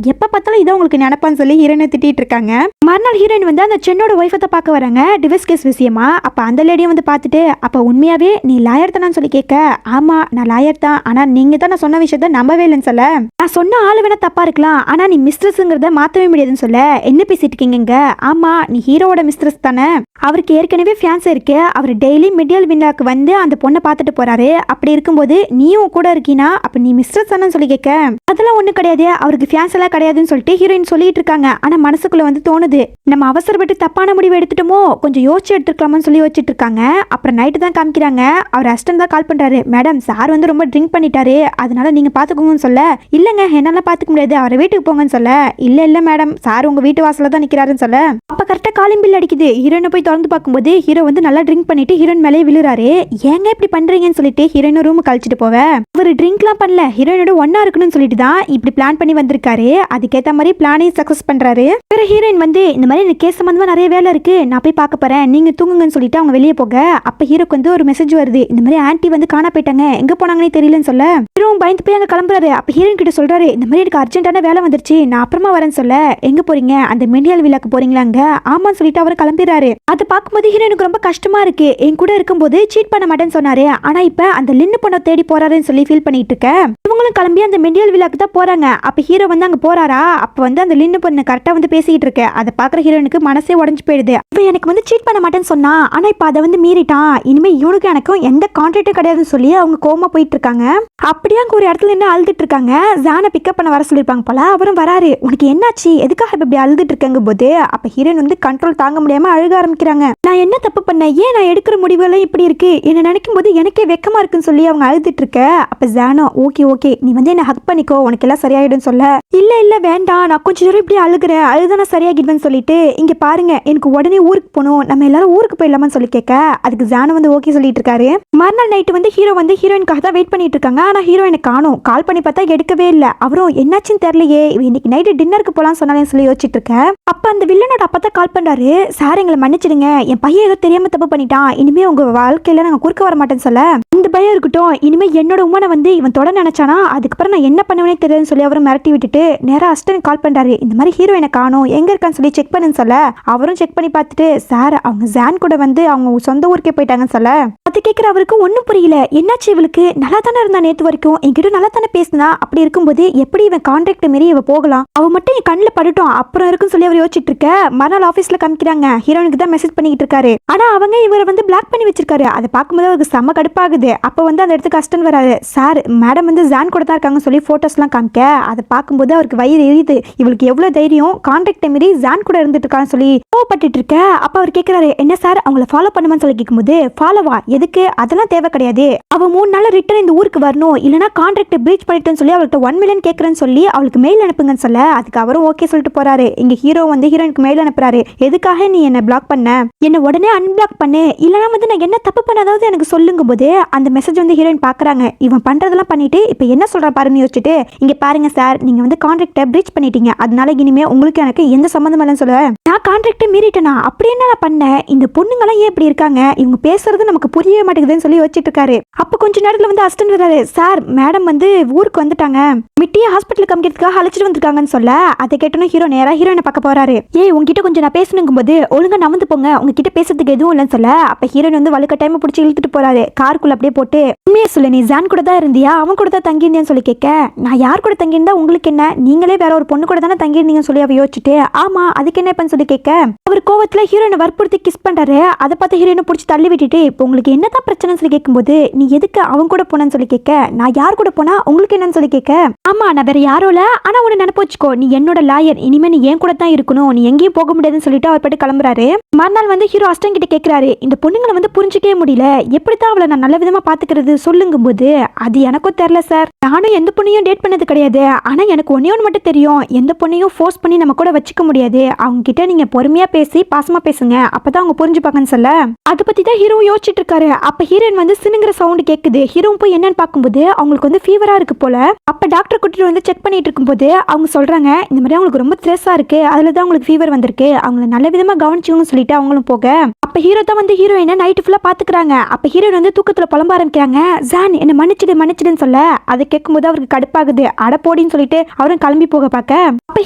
எப்ப பார்த்தாலும் இதை உங்களுக்கு நினைப்பான்னு சொல்லி ஹீரோயினை திட்டிட்டு இருக்காங்க. மறுநாள் ஹீரோயின் வந்து அந்த சென்னோட ஒய்ஃபை பார்க்க வராங்க டிவோர்ஸ் கேஸ் விஷயமா. அப்ப அந்த லேடியை வந்து பார்த்துட்டு, அப்ப உண்மையாவே நீ லாயர் தானு சொல்லி கேட்க, ஆமா நான் லாயர் தான், ஆனா நீங்க தான் நான் சொன்ன விஷயத்த நம்பவே இல்லைன்னு சொல்ல, நான் சொன்ன ஆளு வேணா தப்பா இருக்கலாம், ஆனா நீ மிஸ்ட்ரஸ்ங்கிறத மாத்தவே முடியாதுன்னு சொல்ல, என்ன பேசிட்டு இருக்கீங்க, ஆமா நீ ஹீரோவோட மிஸ்ட்ரஸ் தானே, அவருக்கு ஏற்கனவே ஃபியான்ஸ் இருக்கு, அவர் டெய்லி மிடியல் விண்டாக்கு வந்து அந்த பொண்ணை பார்த்துட்டு போறாரு, அப்படி இருக்கும்போது நீயும் கூட இருக்கீனா, அப்ப நீ மிஸ்ட்ரஸ் தானு சொல்லி கேட்க, அதெல்லாம் ஒண்ணு கிடையாது, அவருக்கு ஃபியான்ஸ் எல்லாம் கிடையாதுன்னு சொல்லிட்டு ஹீரோயின் சொல்லிட்டு இருக்காங்க. ஆனா மனசுக்குள்ள வந்து தோணுது, நம்ம அவசரப்பட்டு தப்பான முடிவு எடுத்துட்டோமோ, கொஞ்சம் யோசிச்சு எடுத்துக்கலாமான்னு சொல்லி வச்சுட்டு இருக்காங்க. அப்புறம் நைட்டு தான் காமிக்கிறாங்க, அவர் அசிஸ்டன்ட் தான் கால் பண்றாரு, மேடம் சார் வந்து ரொம்ப ட்ரிங்க் பண்ணிட்டாரு, அதனால நீங்க பாத்துக்கோங்கன்னு சொல்ல, இல்லங்க என்னால பாத்துக்க முடியாது, அவரை வீட்டுக்கு போங்கன்னு சொல்ல, இல்ல மேடம் சார் உங்க வீட்டு வாசல்ல தான் நிக்கிறாருன்னு சொல்ல, அப்ப கரெக்டா காலிங் பில் அடிக்குது. ஹீரோயினை போய் திறந்து பார்க்கும்போது ஹீரோ வந்து நல்லா ட்ரிங்க் பண்ணிட்டு ஹீரோயின் மேலே விழுறாரு. ஏங்க இப்படி பண்றீங்கன்னு சொல்லிட்டு ஹீரோயின் ரூம் கழிச்சிட்டு போவ, அவர் ட்ரிங்க்லாம் பண்ணல, ஹீரோயினோட ஒன்னா இருக்கணும்னு சொல்லிட்டு தான் இப்படி பிளான் பண்ணி வந்திருக்காரு. அதுக்கேற்ற மாதிரி பிளானையும் சக்சஸ் பண்றாரு. வேற ஹீரோயின் வந்து இந்த மாதிரி இந்த கேஸ் சம்பந்தமா நிறைய வேலை இருக்கு, நான் போய் பார்க்க போறேன், நீங்க தூங்குங்கன்னு சொல்லிட்டு அவங்க வெளியே போக, அப்ப ஹீரோக்கு வந்து ஒரு மெசேஜ் வருது, இந்த மாதிரி ஆன்ட்டி வந்து காணா போயிட்டாங்க, எங்க போனாங்கன்னு தெரியலன்னு சொல்ல, ஹீரோவும் பயந்து போய் அங்க கிளம்புறாரு. அப்ப ஹீரோயின் கிட்ட சொல்றாரு, இந்த மாதிரி எனக்கு அர்ஜென்ட்டான வேலை வந்துருச்சு, நான் அப்புறமா வரேன்னு சொல்ல, எங்க போறீங்க, அந்த மெண்டியல் விழாக்கு போறீங்களாங்க, ஆமான்னு சொல்லிட்டு அவர் கிளம்பிடுறாரு. அதை பார்க்கும்போது ஹீரோனுக்கு ரொம்ப கஷ்டமா இருக்கு, என் கூட இருக்கும்போது சீட் பண்ண மாட்டேன்னு சொன்னாரு, ஆனா இப்ப அந்த லின்னு பொண்ணை தேடி போறாருன்னு சொல்லி ஃபீல் பண்ணிட்டு இருக்க, இவங்களும் கிளம்பி அந்த மெண்டியல் விழாக்கு தான் போறாங்க. அப்ப ஹீரோ வந்து அங்க போறாரா, அப்ப வந்து அந்த லின்னு பொண்ணு கரெக்டா வந்து பேசிட்டு இருக்கு. அதை பாக்குற ஹீரோனுக்கு மனசே உடஞ்சு போயிடுது. இப்ப எனக்கு வந்து சீட் பண்ண மாட்டேன்னு சொன்னா, ஆனா இப்ப அதை வந்து மீறிட்டான், இனிமே இவனுக்கு எனக்கும் எந்த கான்ட்ராக்டும் கிடையாதுன்னு சொல்லி அவங்க கோமா போயிட்டு இருக்காங்க. அப்படியே அங்க ஒரு இடத்துல என்ன அழுதுட்டு இருக்காங்க. ஜானை பிக்கப் பண்ண வர சொல்லிருப்பாங்க போல, அவரும் வராரு. உனக்கு என்னாச்சு, எதுக்காக இப்படி அழுதுட்டு இருக்காங்க போது, அப்ப ஹீரோயின் வந்து கண்ட்ரோல் தாங்க முடியாம அழுக ஆரம்பிக்கிறாங்க. நான் என்ன தப்பு பண்ணேன், ஏன் நான் எடுக்கிற முடிவுகளும் இப்படி இருக்கு, என்ன நினைக்கும் போது எனக்கே வெக்கமா இருக்குன்னு சொல்லி அவங்க அழுதுட்டு இருக்க, அப்ப ஜானோ ஓகே நீ வந்து என்ன ஹக் பண்ணிக்கோ, உனக்கு எல்லாம் சரியாயிடும் சொல்ல, இல்ல வேண்டாம், நான் கொஞ்சம் தூரம் இப்படி அழுகுறேன், அழுதானா சரியாகிடுவேன்னு சொல்லிட்டு, இங்க பாருங்க எனக்கு உடனே ஊருக்கு போகணும், நம்ம எல்லாரும் ஊருக்கு போயிடலாமான்னு சொல்லி கேட்க, அதுக்கு ஜானோ வந்து ஓகே சொல்லிட்டு இருக்காரு. மறுநாள் நைட்டு வந்து ஹீரோ வந்து ஹீரோயினுக்காக தான் வெயிட் பண்ணிட்டு இருக்காங்க. ஆனா ஹீரோயினை காணோம், கால் பண்ணி பார்த்தா எடுக்கவே இல்லை. அவரும் என்னாச்சுன்னு தெரியலையே, இன்னைக்கு நைட்டு டின்னருக்கு போலான்னு சொன்னாலேன்னு சொல்லி யோசிச்சுட்டு இருக்கேன். அப்ப அந்த வில்லனோட அப்பா தான் கால் பண்றாரு, சார் எங்களை மன்னிச்சிடுங்க, என் பையன் ஏதோ தெரியாம தப்பு பண்ணிட்டான், இனிமே உங்க வாழ்க்கையில நாங்க குறுக்க வர மாட்டேன்னு சொல்ல, இந்த பயம் இருக்கட்டும், இனிமே என்னோட உமனை வந்து இவன் தொட நினைச்சானா அதுக்கப்புறம் நான் என்ன பண்ணுவேனே தெரியாதுன்னு சொல்லி அவரும் மிரட்டி விட்டுட்டு நேரா அஸ்டன் கால் பண்றாரு, இந்த மாதிரி ஹீரோயினை காணோம், எங்க இருக்கான்னு சொல்லி செக் பண்ணுன்னு சொல்ல, அவரும் செக் பண்ணி பார்த்துட்டு, சார் அவங்க ஜான் கூட வந்து அவங்க சொந்த ஊருக்கே போயிட்டாங்கன்னு சொல்ல, அது கேட்கிற அவருக்கு ஒன்றும் புரியல, என்னாச்சு இவளுக்கு, நல்லா தானே இருந்தா நேற்று வரைக்கும், என்கிட்ட நல்லா தானே பேசினா, அப்படி இருக்கும்போது எப்படி இவன் கான்ட்ராக்ட் மாரி இவ போகலாம், அவ மட்டும் என் கண்ணில் படட்டும் அப்புறம் இருக்குன்னு சொல்லி அவர் யோசிச்சுட்டு இருக்க. மறுநாள் ஆஃபீஸ்ல காமிக்கிறாங்க, ஹீரோனுக்கு தான் மெசேஜ் பண்ணிட்டு இருக்காரு. ஆனா அவங்க இவரை வந்து பிளாக் பண்ணி வச்சிருக்காரு. அதை பார்க்கும்போது அவருக்கு செம்ம கடுப்பாகுது. அப்போ வந்து அந்த இடத்துக்கு அஸ்டன் வராது, சார் மேடம் வந்து ஜான் கூட தான் இருக்காங்கன்னு சொல்லி போட்டோஸ்லாம் காமிக்க, அதை பார்க்கும்போது அவருக்கு வயிறு எரியுது, இவளுக்கு எவ்வளவு தைரியம் கான்ட்ராக்ட் மாரி ஜான் கூட இருந்துட்டு இருக்கான்னு சொல்லி கோவப்பட்டு இருக்க. அப்ப அவர் கேட்கிறாரு, என்ன சார் அவங்கள ஃபாலோ பண்ணுமான்னு சொல்லி கேட்கும்போது, ஃபாலோவா எதுக்கு, அதெல்லாம் தேவை கிடையாது, அவ 3 நாள் ரிட்டர்ன் இந்த ஊருக்கு வரணும், இல்லனா கான்ட்ராக்ட் பிரீச் பண்ணிட்டேன்னு சொல்லி அவள்கிட்ட 1 மில்லியன் கேட்கறேன்னு சொல்லி அவளுக்கு மெயில் அனுப்புங்கன்னு சொல்ல, அதுக்கு அவரும் ஓகே சொல்லிட்டு போறாரு. இங்க ஹீரோ வந்து ஹீரோயினுக்கு மெயில் அனுப்புறாரு, எதுக்காக நீ என்ன பிளாக் பண்ண, என்ன உடனே அன்பிளாக் பண்ணு, இல்லனா வந்து நான் என்ன தப்பு பண்ணாதாவது எனக்கு சொல்லுங்க போது அந்த மெசேஜ் வந்து ஹீரோயின் பாக்குறாங்க. இவன் பண்றதெல்லாம் பண்ணிட்டு இப்ப என்ன சொல்ற பாருன்னு யோசிச்சுட்டு, இங்க பாருங்க சார் நீங்க வந்து கான்ட்ராக்ட பிரீச் பண்ணிட்டீங்க, அதனால இனிமே உங்களுக்கு எனக்கு எந்த சம்பந்தம் இல்லைன்னு சொல்ல, நான் கான்ட்ராக்ட மீறிட்டேனா, அப்படி என்ன நான் பண்ணேன், இந்த பொண்ணுங்களாம் ஏன் இப்படி இருக்காங்க, இவங்க பேசுறது நமக்கு புரியவே மாட்டேங்குதுன்னு சொல்லி வச்சிட்டு இருக்காரு. அப்ப கொஞ்ச நேரத்துல வந்து அசிஸ்டன்ட் வராரு, சார் மேடம் வந்து ஊருக்கு வந்துட்டாங்க, மிட்டிய ஹாஸ்பிட்டலுக்கு காமிக்கிறதுக்காக அழைச்சிட்டு வந்திருக்காங்கன்னு சொல்ல, அதை கேட்டோன்னு ஹீரோ நேரா ஹீரோயினை பார்க்க போறாரு. ஏய் உங்ககிட்ட கொஞ்சம் நான் பேசணுங்கும் போது ஒழுங்கா நவந்து போங்க, உங்ககிட்ட பேசுறதுக்கு எதுவும் இல்லைன்னு சொல்ல, அப்ப ஹீரோயின் வந்து வழுக்க டைம் பிடிச்சி இழுத்துட்டு போறாரு. காருக்குள்ள அப்படியே போட்டு, உண்மையா சொல்லு நீ ஜான் கூட தான் இருந்தியா, அவன் கூட தான் தங்கியிருந்தேன்னு சொல்லி கேட்க, நான் யார் கூட தங்கியிருந்தா உங்களுக்கு என்ன, நீங்களே வேற ஒரு பொண்ணு கூட தானே தங்கியிருந்தீங்கன்னு சொல்லி அவ யோசிச்சுட்டு, ஆமா அதுக்கு என்ன பண்ணு சொல்லி கேட்க, அவர் கோவத்துல ஹீரோயினை வற்புறுத்தி கிஸ் பண்றாரு. அதை பார்த்து ஹீரோயினை பிடிச்சி தள்ளி விட்டுட்டு, இப்போ உங்களுக்கு என்னதான் பிரச்சனைன்னு சொல்லி கேட்கும்போது, நீ எதுக்கு அவன் கூட போனன்னு சொல்லி கேட்க, நான் யார் கூட போனா உங்களுக்கு என்னன்னு சொல்லி கேட்க, ஆமா நான் வேற யாரும் இல்ல, ஆனா உன்னை நினைப்பு வச்சுக்கோ, நீ என்னோட லாயர், இனிமே நீ என் கூட தான் இருக்கணும், நீ எங்கேயும் போக முடியாதுன்னு சொல்லிட்டு அவர் பாட்டு கிளம்புறாரு. மறுநாள் வந்து ஹீரோ அஸ்டன் கிட்ட கேட்கிறாரு, இந்த பொண்ணுங்களை வந்து புரிஞ்சிக்கவே முடியல, எப்படித்தான் அவளை நான் நல்ல விதமா பாத்துக்கிறது சொல்லுங்கும் போது, அது எனக்கும் தெரியல சார், நானும் எந்த பொண்ணையும் டேட் பண்ணது கிடையாது, ஆனா எனக்கு ஒன்னே ஒன்று மட்டும் தெரியும், எந்த பொண்ணையும் ஃபோர்ஸ் பண்ணி நம்ம கூட வச்சுக்க முடியாது, அவங்க கிட்ட நீங்க பொறுமையா பேசி பாசமா பேசுங்க, அப்பதான் அவங்க புரிஞ்சுப்பாங்கன்னு சொல்ல, அதை பத்தி தான் ஹீரோ யோசிச்சுட்டு இருக்காரு. அப்ப ஹீரோயின் வந்து சினுங்கிற சவுண்ட் கேக்குது. ஹீரோ போய் என்னன்னு பார்க்கும்போது அவங்களுக்கு வந்து ஃபீவரா இருக்கு போல. அப்ப டாக்டர் கூட்டிட்டு வந்து செக் பண்ணிட்டு இருக்கும்போது அவங்க சொல்றாங்க, இந்த மாதிரி அவங்களுக்கு ரொம்ப ஸ்ட்ரெஸ்ஸா இருக்கு, அதுலதான் அவங்களுக்கு ஃபீவர் வந்திருக்கு, அவங்கள நல்ல விதமா கவனிச்சுங்கன்னு சொல்லிட்டு அவங்களும் போக, அப்ப அப்ப ஹீரோ தான் வந்து ஹீரோயினை நைட்டு ஃபுல்லா பாத்துக்கிறாங்க. அப்ப ஹீரோயின் வந்து தூக்கத்துல புலம்ப ஆரம்பிக்கிறாங்க. ஜான் என்ன மன்னிச்சிடுன்னு சொல்ல அதை கேட்கும்போது அவருக்கு கடுப்பாகுது. அடப்போடின்னு சொல்லிட்டு அவரும் கிளம்பி போக பார்க்க அப்ப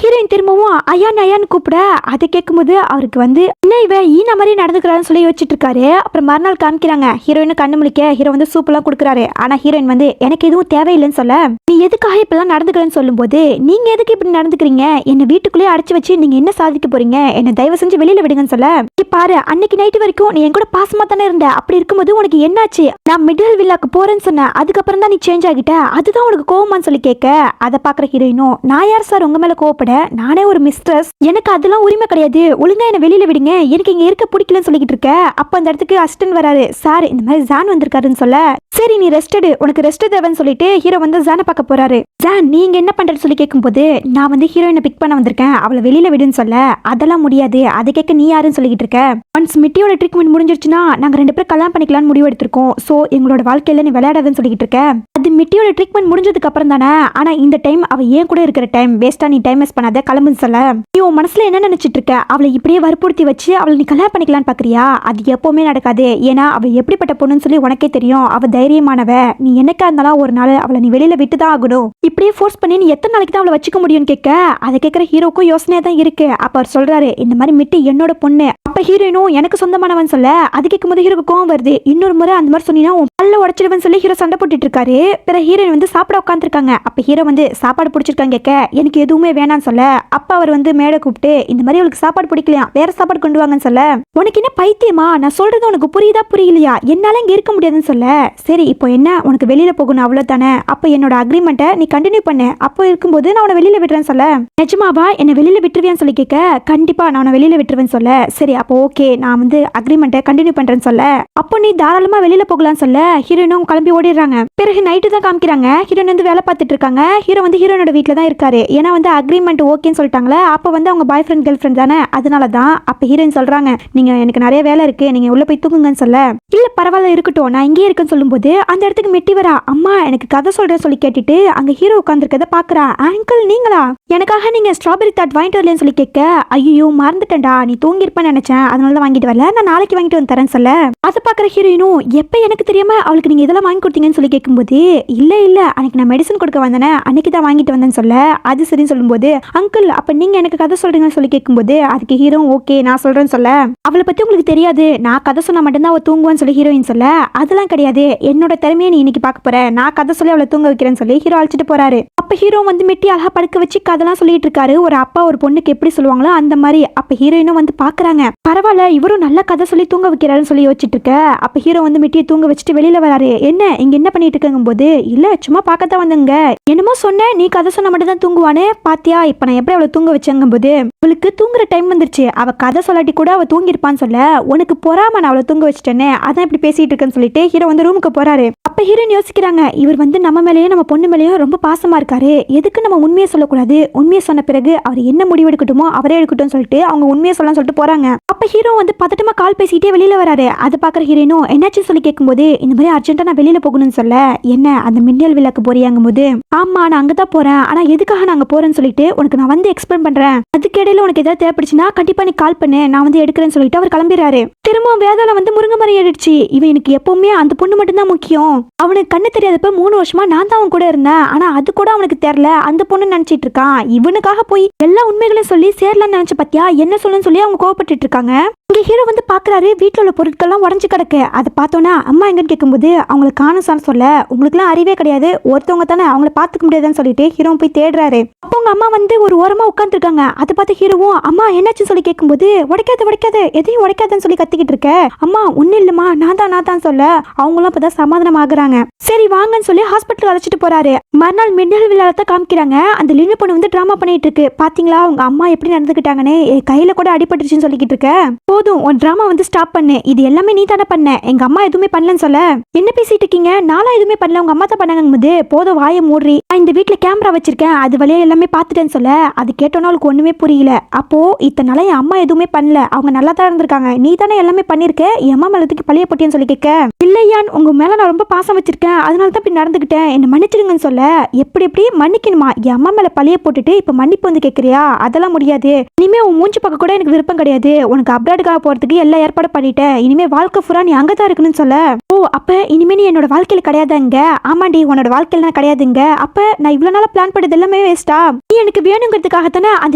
ஹீரோயின் திரும்பவும் ஐயான்னு கூப்பிட அதை கேட்கும்போது அவருக்கு வந்து என்ன இவ ஈன மாதிரி நடந்துக்கிறான்னு சொல்லி யோசிச்சுட்டு இருக்காரு. அப்புறம் மறுநாள் காமிக்கிறாங்க ஹீரோயினு கண்ணு முழிக்க ஹீரோ வந்து சூப் எல்லாம் கொடுக்குறாரு. ஆனா ஹீரோயின் வந்து எனக்கு எதுவும் தேவையில்லைன்னு சொல்ல நீ எதுக்காக இப்பெல்லாம் நடந்துக்கிறேன்னு சொல்லும் போது நீங்க எதுக்கு இப்படி நடந்துக்கிறீங்க, என்ன வீட்டுக்குள்ளேயே அடைச்சு வச்சு நீங்க என்ன சாதிக்க போறீங்க, என்ன தயவு செஞ்சு வெளியில விடுங்கன்னு சொல்ல பாரு அன்னைக்கு நைட்டு வரைக்கும் நீ என் கூட பாசமா தானே இருந்த, அப்படி இருக்கும்போது உனக்கு என்னாச்சு, நான் மிடில் வில்லாக்கு போறேன்னு சொன்னேன் அதுக்கப்புறம் தான் நீ சேஞ்ச் ஆகிட்ட, அதுதான் உனக்கு கோவமான்னு சொல்லி கேட்க அதை பாக்குற ஹீரோயினும் நான் யார் சார் உங்க மேல கோவப்பட, நானே ஒரு மிஸ்ட்ரஸ், எனக்கு அதெல்லாம் உரிமை கிடையாது, ஒழுங்கா என்ன வெளியில விடுங்க, எனக்கு இங்க இருக்க பிடிக்கலன்னு சொல்லிக்கிட்டு இருக்க. அப்ப அந்த இடத்துக்கு அசிஸ்டன்ட் வராரு. சார் இந்த மாதிரி ஜான் வந்திருக்காருன்னு சொல்ல சரி நீ ரெஸ்ட் எடு, உனக்கு ரெஸ்ட் தேவைன்னு சொல்லிட்டு ஹீரோ வந்து ஜானை பார்க்க போறாரு. ஜான் நீங்க என்ன பண்றேன்னு சொல்லி கேட்கும்போது நான் வந்து ஹீரோயினை பிக் பண்ண வந்திருக்கேன், அவளை வெளியில விடுன்னு சொல்ல அதெல்லாம் முடியாது, அதை கேட்க நீ யாருன்னு சொல்லிக்கிட்டு இருக்க, ஒன்ஸ் மிட்டியோட ட்ரீட்மெண்ட் முடிஞ்சிருச்சுன்னா நாங்க 2 பேரும் கல்யாணம் பண்ணிக்கலாம்னு முடிவு எடுத்திருக்கோம், சோ எங்களோட வாழ்க்கையில நீ விளையாடாதுன்னு சொல்லிக்கிட்டு இருக்க. அது மிட்டியோட ட்ரீட்மெண்ட் முடிஞ்சதுக்கு அப்புறம் தானே, ஆனா இந்த டைம் அவ ஏன் கூட இருக்கிற டைம் வேஸ்டா நீ டைம் வேஸ்ட் பண்ணாத கிளம்புன்னு சொல்ல நீ உன் மனசுல என்ன நினைச்சிட்டு இருக்க, அவளை இப்படியே வற்புறுத்தி வச்சு அவளை நீ கல்யாணம் பண்ணிக்கலாம்னு பாக்குறியா, அது எப்பவுமே நடக்காது, ஏன்னா அவ எப்படிப்பட்ட பொண்ணுன்னு சொல்லி உனக்கே தெரியும், அவ தைரியமானவ, நீ என்னக்கா இருந்தாலும் ஒரு நாள் அவளை நீ வெளியில விட்டுதான் ஆகணும், இப்படியே ஃபோர்ஸ் பண்ணி நீ எத்தனை நாளைக்கு தான் அவளை வச்சுக்க முடியும்னு கேட்க அதை கேட்கிற ஹீரோக்கும் யோசனையா தான் இருக்கு. அப்ப அவர் சொல்றாரு இந்த மாதிரி மிட்டி என்னோட பொண்ணு, அப்ப ஹீரோயினும் எனக்கு சொந்தமானவன் சொல்ல அது கேட்கும் போது ஹீரோக்கு கோவம் வருது, இன்னொரு முறை அந்த மாதிரி சொன்னீங்கன்னா உன் பல்ல உடைச்சிடுவேன்னு சொல்லி ஹீரோ சண்டை போட்டுட்டு இருக்காரு. பிறகு ஹீரோயின் வந்து சாப்பிட உட்காந்துருக்காங்க. அப்ப ஹீரோ வந்து சாப்பாடு பிடிச்சிருக்காங்க கேட்க எனக்கு எதுவுமே வேணாம்னு சொல்ல அப்ப அவர் வந்து மேடை கூப்பிட்டு இந்த மாதிரி அவளுக்கு சாப்பாடு பிடிக்கலையா வேற சாப்பாடு கொண்டு வாங்கன்னு சொல்ல உனக்கு என்ன பைத்தியமா, நான் சொல்றது உனக்கு புரியுதா புரியலையா, என்னால இங்க இருக்க முடியாதுன்னு சொல்ல சரி இப்போ என்ன உனக்கு வெளியில போகணும் அவ்வளவுதானே, அப்ப என்னோட அக்ரிமெண்ட்டை நீ கண்டினியூ பண்ணு, அப்போ இருக்கும்போது நான் உன வெளியில விடுறேன்னு சொல்ல நிஜமாவா என்ன வெளியில விட்டுருவேன்னு சொல்லி கேட்க கண்டிப்பா நான் உன வெளியில விட்டுருவேன்னு சொல்ல சரி அப்போ ஓகே நான் வந்து அக்ரிமெண்ட்டை கண்டினியூ பண்றேன்னு சொல்ல அப்போ நீ தாராளமா வெளியில போகலாம்னு சொல்ல ஹீரோயினும் கிளம்பி ஓடிடுறாங்க. பிறகு நைட்டு தான் காமிக்கிறாங்க ஹீரோயின் வந்து வேலை பார்த்துட்டு இருக்காங்க. ஹீரோ வந்து ஹீரோனோட வீட்டில் தான் இருக்காரு. ஏன்னா வந்து அக்ரிமெண்ட் ஓகேன்னு சொல்லிட்டாங்களே அப்போ வந்து அவங்க பாய் ஃப்ரெண்ட் கேர்ள் ஃப்ரெண்ட் தானே, அதனால தான். அப்போ ஹீரோயின் சொல்றாங்க நீங்க எனக்கு நிறைய வேலை இருக்கு நீங்க உள்ள போய் தூங்குங்கன்னு சொல்ல இல்ல பரவாயில்ல இருக்கட்டும் நான் இங்கே இருக்குன்னு சொல்லும்போது அந்த இடத்துக்கு மெட்டி வரா. அம்மா எனக்கு கதை சொல்றேன்னு சொல்லி கேட்டுட்டு அங்க ஹீரோ உட்காந்துருக்கத பாக்குறா. அங்கிள் நீங்களா, எனக்காக நீங்க ஸ்ட்ராபெரி தாட் வாங்கிட்டு வரலன்னு சொல்லி கேட்க ஐயோ மறந்துட்டேன்டா நீ தூங்கிருப்பேன்னு நினைச்சேன் அதனால தான் வாங்கிட்டு வரல, நான் நாளைக்கு வாங்கிட்டு வந்து தரேன்னு சொல்ல அதை பாக்குற ஹீரோயினும் எப்ப எனக்கு தெரியாம அவளுக்கு நீங்க இதெல்லாம் வாங்கி கொடுத்தீங்கன்னு சொல்லி கேட்கும்போது இல்ல அன்னைக்கு நான் மெடிசன் கொடுக்க வந்தேனே அன்னைக்கு தான் வாங்கிட்டு வந்தேன்னு சொல்ல அது சரின்னு சொல்லும்போது அங்கிள் அப்ப நீங்க எனக்கு கதை சொல்றீங்கன்னு சொல்லி கேட்கும்போது அதுக்கு ஹீரோ ஓகே நான் சொல்றேன்னு சொல்ல அவளை பத்தி உங்களுக்கு தெரியாது, நான் கதை சொன்னா மட்டும்தான் அவ தூங்குவான்னு சொல்லி ஹீரோயின் சொல்ல அதெல்லாம் கிடையாது, என்னோட திறமையை நீ இன்னைக்கு பார்க்க போற, நான் கதை சொல்லி அவளை தூங்க வைக்கிறேன்னு சொல்லி ஹீரோ அழைச்சிட்டு போறாரு. அப்ப ஹீரோ வந்து மெட்டி அழகா படுக்க வச்சு கதெல்லாம் சொல்லிட்டு இருக்காரு, ஒரு அப்பா ஒரு பொண்ணுக்கு எப்படி சொல்லுவாங்களோ அந்த மாதிரி. அப்ப ஹீரோயினும் வந்து பாக்குறாங்க பரவாயில்ல இவரும் நல்ல கதை சொல்லி தூங்க வைக்கிறாருன்னு சொல்லி யோசிச்சுட்டு இருக்க. அப்ப ஹீரோ வந்து மெட்டியை தூங்க வச்சுட்டு வெளியில வராரு. என்ன இங்க என்ன பண்ணிட்டு இருக்கங்கும் போது இல்ல சும்மா பார்க்கத்தான் வந்தங்க, என்னமோ சொன்ன நீ கதை சொன்ன மட்டும் தான் தூங்குவானே பாத்தியா இப்ப நான் எப்படி அவளை தூங்க வச்சங்கும் போது அவளுக்கு தூங்குற டைம் வந்துருச்சு, அவ கதை சொல்லாட்டி கூட அவ தூங்கிருப்பான்னு சொல்ல உனக்கு பொறாம நான் அவளை தூங்க வச்சுட்டேன்னு அதான் இப்படி பேசிட்டு இருக்கேன்னு சொல்லிட்டு ஹீரோ வந்து ரூமுக்கு போறாரு. அப்ப ஹீரோயின் யோசிக்கிறாங்க இவர் வந்து நம்ம மேலேயும் நம்ம பொண்ணு மேலேயும் ரொம்ப பாசமா இருக்காரு, எதுக்கு நம்ம உண்மையை சொல்லக்கூடாது, உண்மையை சொன்ன பிறகு அவர் என்ன முடிவு எடுக்கட்டுமோ அவரே எடுக்கட்டும் சொல்லிட்டு அவங்க உண்மையை சொல்லலாம் சொல்லிட்டு போறாங்க. அப்ப ஹீரோ வந்து பதட்டமா கால் பேசிட்டே வெளியில வராரு. அதை பாக்குற ஹீரோயினும் என்னாச்சுன்னு சொல்லி கேட்கும்போது இந்த மாதிரி அர்ஜென்ட்டா நான் வெளியில போகணும்னு சொல்ல என்ன அந்த மின்னல் விளக்கு போறியாங்கும் போது ஆமா நான் அங்கதான் போறேன், ஆனா எதுக்காக நாங்க போறேன்னு சொல்லிட்டு உனக்கு நான் வந்து எக்ஸ்பிளைன் பண்றேன், அதுக்கு இடையில உனக்கு ஏதாவது தேவைப்படுச்சுன்னா கண்டிப்பா நீ கால் பண்ணு நான் வந்து எடுக்கிறேன்னு சொல்லிட்டு அவர் கிளம்பிடுறாரு. திரும்ப வேதாள வந்து முருங்கை மரம் ஏறிடுச்சு, இவன் எனக்கு எப்பவுமே அந்த பொண்ணு மட்டும் தான் முக்கியம், அவனுக்கு கண்ணு தெரியாதப்ப 3 வருஷமா நான் தான் அவன் கூட இருந்தேன், ஆனா அது கூட அவனுக்கு தெரியல அந்த பொண்ணு நினைச்சிட்டு இருக்கான், இவனுக்காக போய் எல்லா உண்மைகளையும் சொல்லி சேரலாம்னு நினைச்ச பத்தியா என்ன சொல்லுன்னு சொல்லி அவங்க கோவப்பட்டு இருக்காங்க. இங்க ஹீரோ வந்து பாக்குறாரு வீட்டுல உள்ள பொருட்கள்லாம் உடஞ்சு கிடக்கு. அதை பார்த்தோன்னா அம்மா எங்கன்னு கேட்கும்போது அவங்களை காணசான்னு சொல்ல உங்களுக்குலாம் அறிவே கிடையாது, ஒருத்தவங்க தானே அவங்கள பாத்துக்க முடியாதுன்னு சொல்லிட்டு ஹீரோ போய் தேடுறாரு. அப்போ உங்க அம்மா வந்து ஒரு ஓரமா உட்காந்துருக்காங்க. அதை பார்த்து ஹீரோவும் அம்மா என்னாச்சுன்னு சொல்லி கேட்கும்போது உடைக்காத எதையும் உடைக்காதுன்னு சொல்லி கத்திக்கிட்டு இருக்க. அம்மா ஒன்னும் இல்லம்மா நான் தான் சொல்ல அவங்களும் அப்பதான் சமாதானம் ஆகுறாங்க. சரி வாங்கன்னு சொல்லி ஹாஸ்பிட்டல் அழைச்சிட்டு போறாரு. மறுநாள் மின்னல் விழாத்தை காமிக்கிறாங்க. அந்த லினு பொண்ணு வந்து டிராமா பண்ணிட்டு இருக்கு. பாத்தீங்களா உங்க அம்மா எப்படி நடந்துக்கிட்டாங்கன்னு, கையில கூட அடிபட்டுருச்சுன்னு சொல்லிக்கிட்டு இருக்க. போதும் உன் டிராமா வந்து ஸ்டாப் பண்ணு, இது எல்லாமே நீ தானே பண்ண, எங்க அம்மா எதுவுமே பண்ணலன்னு சொல்ல என்ன பேசிட்டு இருக்கீங்க, நானா எதுவுமே பண்ணல உங்க அம்மா தான் பண்ணாங்க. போதும் வாயை மூடுறி, இந்த வீட்டுல கேமரா வச்சிருக்கேன் அது வழியா எல்லாமே பாத்துட்டேன்னு சொல்ல அது கேட்டோன்னா அவளுக்கு ஒண்ணுமே புரியல. அப்போ இத்தனை நாளா என் அம்மா எதுவுமே பண்ணல, அவங்க நல்லா தான் இருந்திருக்காங்க, நீ தானே எல்லாமே பண்ணிருக்க, என் அம்மா மேலத்துக்கு பழைய போட்டியன்னு சொல்லி கேட்க இல்லையான் உங்க மேல நான் ரொம்ப பாசம் வச்சிருக்கேன் அதனால தான் இப்படி நடந்துக்கிட்டேன், என்ன மன்னிச்சிடுங்கன்னு சொல்ல எப்படி மன்னிக்கணுமா, என் அம்மா மேல பழைய போட்டுட்டு இப்ப மன்னிப்பு வந்து கேட்கறியா, அதெல்லாம் முடியாது, இனிமே உன் மூஞ்சி பக்கம் கூட எனக்கு விருப்பம் கிடையாது, உனக்கு உனக்கு அப்ராடுக்காக போறதுக்கு எல்லா ஏற்பாடு பண்ணிட்டேன். இனிமே வாழ்க்கை ஃபுல்லா நீ அங்கதான் இருக்கணும்னு சொல்ல. ஓ அப்ப இனிமே நீ என்னோட வாழ்க்கையில கிடையாதுங்க? ஆமாண்டி, உன்னோட வாழ்க்கையில நான் கிடையாதுங்க. அப்ப நான் இவ்வளவு நாளா பிளான் பண்ணது எல்லாமே வேஸ்டா? நீ எனக்கு வேணுங்கிறதுக்காக தானே அந்த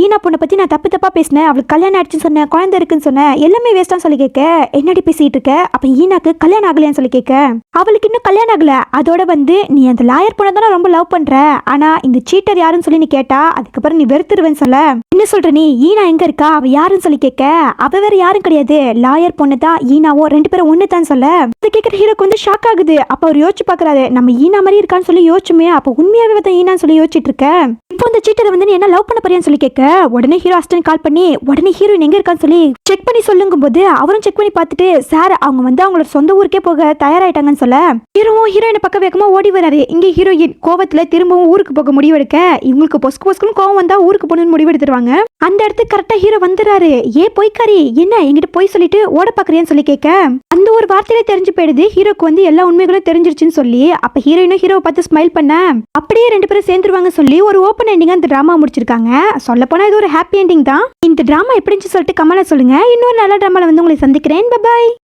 ஈனா பொண்ணை பத்தி நான் தப்பு தப்பா பேசினேன். அவளுக்கு கல்யாணம் ஆயிடுச்சுன்னு சொன்னேன், குழந்தை இருக்குன்னு சொன்னேன், எல்லாமே வேஸ்டான்னு சொல்லி கேட்க. என்னடி பேசிட்டு இருக்க? அப்ப ஈனாக்கு கல்யாணம் ஆகலையான்னு சொல்லி கேட்க. அவளுக்கு இன்னும் கல்யாணம் ஆகல. அதோட நீ அந்த லாயர் பொண்ணை தானே ரொம்ப லவ் பண்ற. ஆனா இந்த சீட்டர் யாருன்னு சொல்லி நீ கேட்டா அதுக்கப்புறம் நீ வெறுத்துருவேன்னு சொல்ல. என்ன சொல்ற நீ? ஈனா எங்க இருக்கா? அவ யாருன்னு சொல்லி கேட்க. அவ வேற யாரும் கிடையாது, லாயர் பொண்ணு தான் ஈனாவோ, ரெண்டு பேரும் ஒண்ணு தான் சொல்ல. அதை கேட்கிற ஹீரோக்கு ஷாக் ஆகுது. அப்ப அவர் யோசிச்சு பாக்குறாரு, நம்ம ஈனா மாதிரி இருக்கான்னு சொல்லி யோசிச்சுமே, அப்ப உண்மையாவே தான் ஈனான்னு சொல்லி யோசிச்சுட்டு இருக்க. இப்போ இந்த சீட்டரை நீ என்ன லவ் பண்ண போறியான்னு சொல்லி கேட்க. உடனே ஹீரோ அசிஸ்டன்ட் கால் பண்ணி உடனே ஹீரோயின் எங்க இருக்கான்னு சொல்லி செக் பண்ணி சொல்லுங்கும் போது அவரும் செக் பண்ணி பார்த்துட்டு, சார் அவங்க அவங்களோட சொந்த ஊருக்கே போக தயாராயிட்டாங்கன்னு சொல்ல. ஹீரோயினை பக்கம் வேகமா ஓடி வராரு. இங்க ஹீரோயின் கோவத்துல திரும்பவும் ஊருக்கு போக முடிவெடுக்க. இவங்களுக்கு பொஸ்க்கு கோவம் வந்தா ஊருக்கு போகணும்னு முடிவெடுத்துருவாங்க. அந்த இடத்துக்கு கரெக்டா ஹீரோ வந்துடுறாரு. போய்க்காரி, என்ன என்கிட்ட போய் சொல்லிட்டு ஓட பாக்குறியான்னு சொல்லி கேட்க. அந்த ஒரு வார்த்தையில தெரிஞ்சு போயிடுது ஹீரோக்கு எல்லா உண்மைகளும் தெரிஞ்சிருச்சுன்னு சொல்லி. அப்ப ஹீரோயினும் ஹீரோவை பார்த்து ஸ்மைல் பண்ண அப்படியே ரெண்டு பேரும் சேர்ந்துருவாங்க சொல்லி ஒரு ஓப்பன் எண்டிங் அந்த டிராமா முடிச்சிருக்காங்க. சொல்ல போனா இது ஒரு ஹாப்பி எண்டிங் தான். இந்த டிராமா எப்படின்னு சொல்லிட்டு கமெண்ட்ல சொல்லுங்க. இன்னொரு நல்ல டிராமால உங்களை சந்திக்கிறேன். பை.